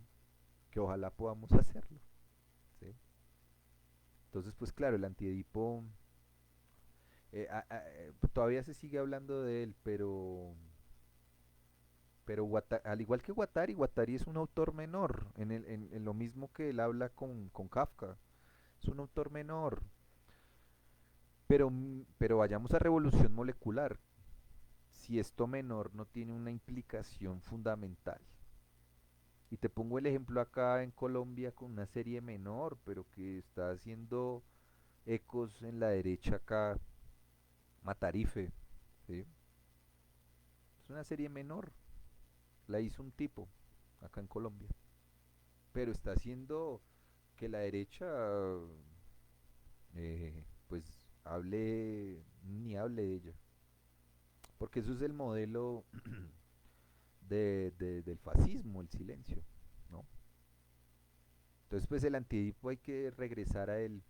Speaker 1: Que ojalá podamos hacerlo, ¿sí? Entonces, pues claro, el antiedipo todavía se sigue hablando de él, pero al igual que Guattari es un autor menor, en lo mismo que él habla con Kafka, es un autor menor, pero vayamos a revolución molecular, si esto menor no tiene una implicación fundamental. Y te pongo el ejemplo acá en Colombia con una serie menor, pero que está haciendo ecos en la derecha acá, Matarife, ¿sí? Es una serie menor, la hizo un tipo acá en Colombia, pero está haciendo que la derecha pues ni hable de ella, porque eso es el modelo del fascismo, el silencio, ¿no? Entonces pues el antidipo hay que regresar a él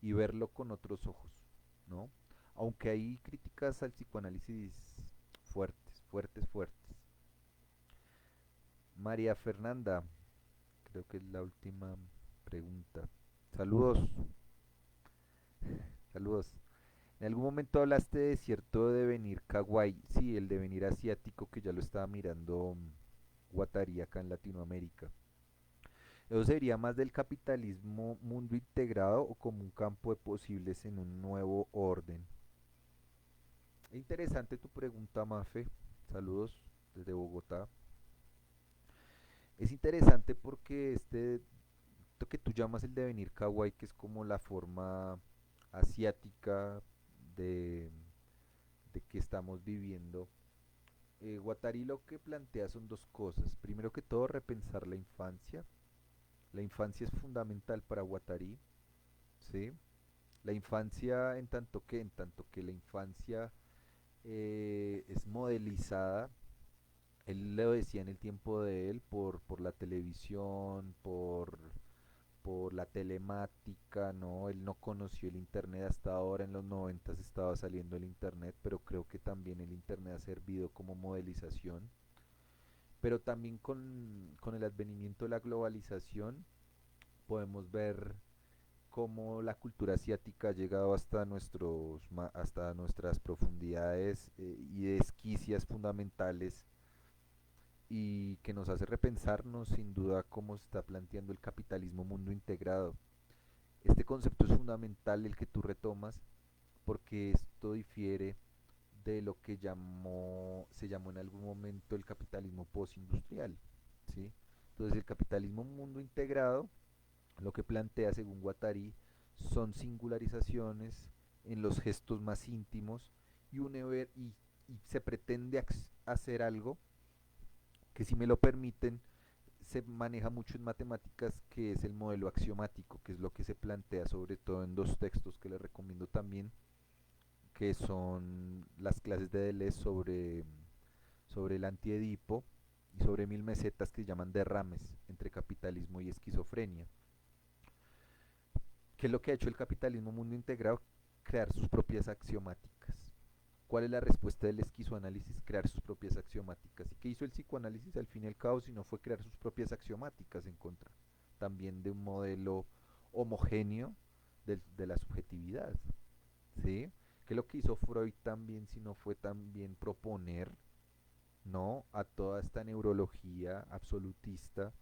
Speaker 1: y verlo con otros ojos, ¿no? Aunque hay críticas al psicoanálisis fuertes, fuertes, fuertes. María Fernanda, creo que es la última pregunta. Saludos, saludos. En algún momento hablaste de cierto devenir kawaii, sí, el devenir asiático que ya lo estaba mirando Guattari acá en Latinoamérica. ¿Eso sería más del capitalismo mundo integrado o como un campo de posibles en un nuevo orden? Interesante tu pregunta, Mafe. Saludos desde Bogotá. Es interesante porque esto que tú llamas el devenir kawaii, que es como la forma asiática de, de que estamos viviendo, Guattari lo que plantea son dos cosas. Primero que todo, repensar la infancia. La infancia es fundamental para Guattari, ¿sí? La infancia en tanto que la infancia es modelizada, él lo decía en el tiempo de él, por la televisión, por la telemática, ¿no? Él no conoció el internet hasta ahora, en los 90 estaba saliendo el internet, pero creo que también el internet ha servido como modelización. Pero también con el advenimiento de la globalización podemos ver cómo la cultura asiática ha llegado hasta, hasta nuestras profundidades y desquicias fundamentales y que nos hace repensarnos sin duda cómo se está planteando el capitalismo mundo integrado. Este concepto es fundamental el que tú retomas porque esto difiere de lo que se llamó en algún momento el capitalismo postindustrial, ¿sí? Entonces el capitalismo mundo integrado lo que plantea según Guattari son singularizaciones en los gestos más íntimos y, y se pretende hacer algo que, si me lo permiten, se maneja mucho en matemáticas, que es el modelo axiomático, que es lo que se plantea sobre todo en dos textos que les recomiendo también, que son las clases de Deleuze sobre el antiedipo y sobre Mil Mesetas, que se llaman derrames entre capitalismo y esquizofrenia. ¿Qué es lo que ha hecho el capitalismo mundo integrado? Crear sus propias axiomáticas. ¿Cuál es la respuesta del esquizoanálisis? Crear sus propias axiomáticas. ¿Y qué hizo el psicoanálisis al fin y al cabo si no fue crear sus propias axiomáticas en contra también de un modelo homogéneo de la subjetividad? ¿Sí? ¿Qué es lo que hizo Freud también si no fue también proponer, ¿no?, a toda esta neurología absolutista,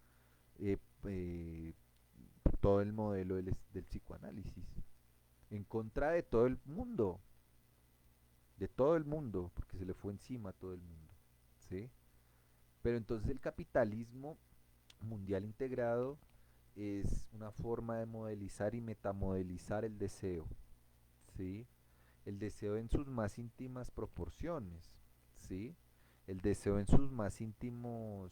Speaker 1: eh, eh, todo el modelo del psicoanálisis, en contra de todo el mundo, porque se le fue encima a todo el mundo, ¿sí? Pero entonces el capitalismo mundial integrado es una forma de modelizar y metamodelizar el deseo, ¿sí? El deseo en sus más íntimas proporciones, ¿sí? El deseo en sus más íntimos,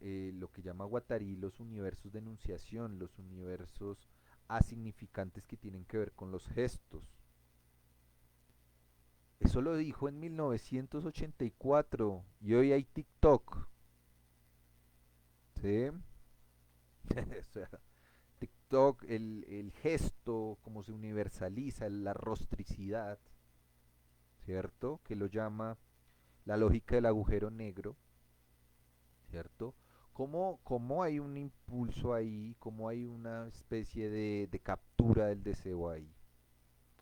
Speaker 1: lo que llama Guattari los universos de enunciación, los universos asignificantes que tienen que ver con los gestos. Eso lo dijo en 1984 y hoy hay TikTok, ¿sí? O sea, TikTok, el gesto, cómo se universaliza, la rostricidad, ¿cierto? Que lo llama la lógica del agujero negro, ¿cierto? ¿Cómo hay un impulso ahí, cómo hay una especie de captura del deseo ahí,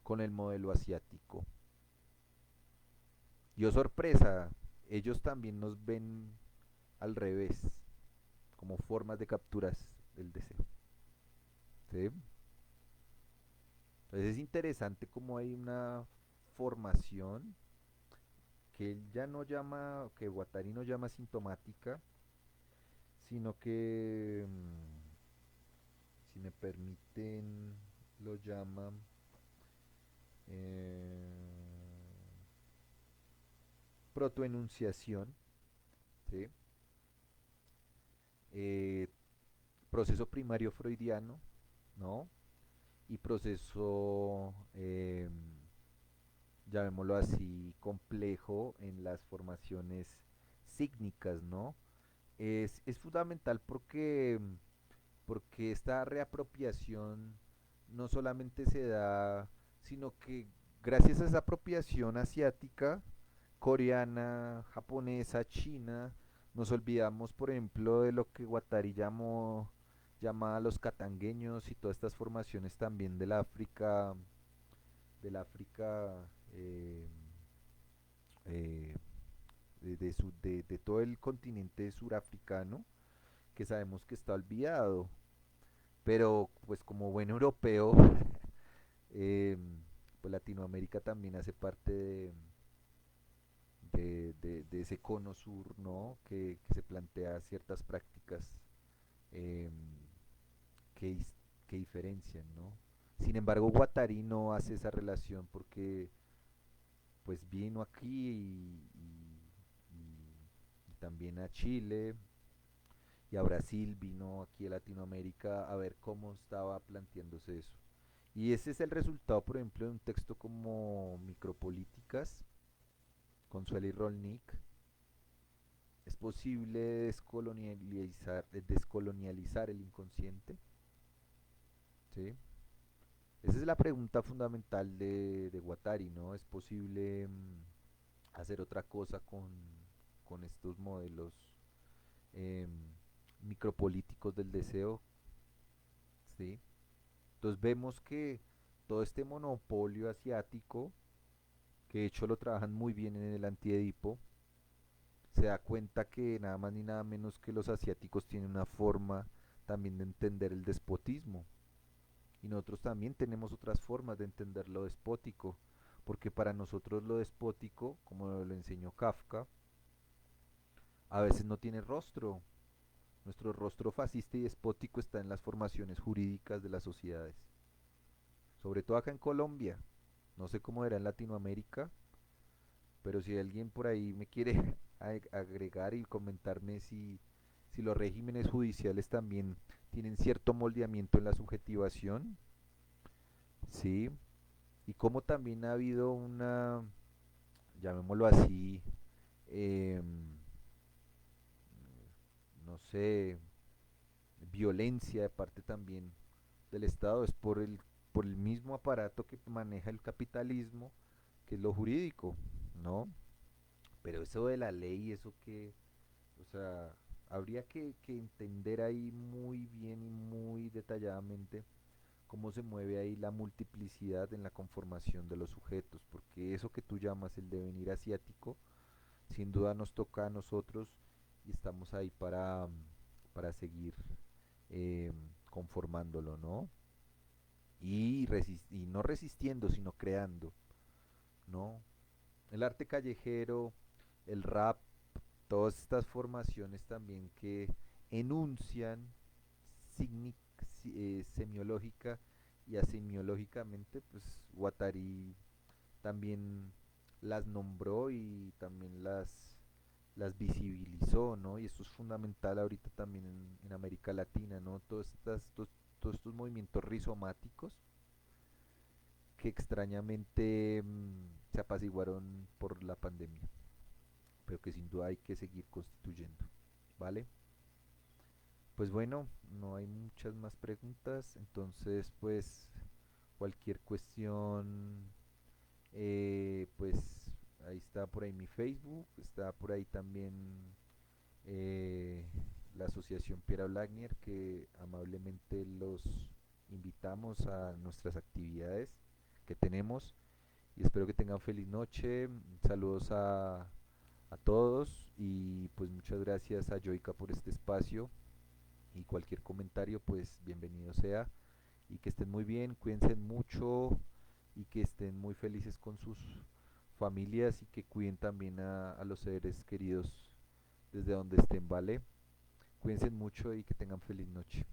Speaker 1: con el modelo asiático? Yo sorpresa, ellos también nos ven al revés, como formas de capturas del deseo, ¿sí? Entonces es interesante cómo hay una formación que él ya no llama, que Guattari no llama sintomática, sino que, si me permiten, lo llama eh, protoenunciación, ¿sí? Eh, Proceso primario freudiano, ¿no? Y proceso, llamémoslo así, complejo en las formaciones sígnicas, ¿no? Es fundamental porque esta reapropiación no solamente se da, sino que gracias a esa apropiación asiática, coreana, japonesa, china, nos olvidamos, por ejemplo, de lo que Guattari llama a los catangueños y todas estas formaciones también del África, eh, eh, de todo el continente surafricano, que sabemos que está olvidado, pero pues como buen europeo, eh, pues Latinoamérica también hace parte de ese cono sur, ¿no? Que se plantea ciertas prácticas eh, que, que diferencian, ¿no? Sin embargo, Guattari no hace esa relación porque pues vino aquí también a Chile y a Brasil, vino aquí a Latinoamérica a ver cómo estaba planteándose eso. Y ese es el resultado, por ejemplo, de un texto como Micropolíticas, con Sueli Rolnik. ¿Es posible descolonializar el inconsciente? ¿Sí? Esa es la pregunta fundamental de Guattari, ¿no? ¿Es posible hacer otra cosa con estos modelos em, micropolíticos del deseo? ¿Sí? Entonces vemos que todo este monopolio asiático, que de hecho lo trabajan muy bien en el Antiedipo, se da cuenta que nada más ni nada menos que los asiáticos tienen una forma también de entender el despotismo. Y nosotros también tenemos otras formas de entender lo despótico, porque para nosotros lo despótico, como lo enseñó Kafka, a veces no tiene rostro. Nuestro rostro fascista y despótico está en las formaciones jurídicas de las sociedades, sobre todo acá en Colombia. No sé cómo era en Latinoamérica, pero si alguien por ahí me quiere agregar y comentarme si los regímenes judiciales también tienen cierto moldeamiento en la subjetivación, sí, y cómo también ha habido una, llamémoslo así, eh, no sé, violencia de parte también del Estado, es por el mismo aparato que maneja el capitalismo, que es lo jurídico, ¿no? Pero eso de la ley, eso que, o sea, habría que entender ahí muy bien y muy detalladamente cómo se mueve ahí la multiplicidad en la conformación de los sujetos, porque eso que tú llamas el devenir asiático, sin duda nos toca a nosotros y estamos ahí para seguir eh, conformándolo, ¿no? Y no resistiendo, sino creando, ¿no? El arte callejero, el rap, todas estas formaciones también que enuncian semiológica y asemiológicamente, pues Guattari también las nombró y también las visibilizó, ¿no? Y esto es fundamental ahorita también en América Latina, ¿no? Todos estos movimientos rizomáticos que extrañamente se apaciguaron por la pandemia, pero que sin duda hay que seguir constituyendo, ¿vale? Pues bueno, no hay muchas más preguntas, entonces pues cualquier cuestión, pues ahí está por ahí mi Facebook, está por ahí también eh, la asociación Piera Blagnier, que amablemente los invitamos a nuestras actividades que tenemos y espero que tengan feliz noche. Saludos a todos y pues muchas gracias a Joica por este espacio y cualquier comentario pues bienvenido sea y que estén muy bien, cuídense mucho y que estén muy felices con sus familias y que cuiden también a los seres queridos desde donde estén, ¿vale? Cuídense mucho y que tengan feliz noche.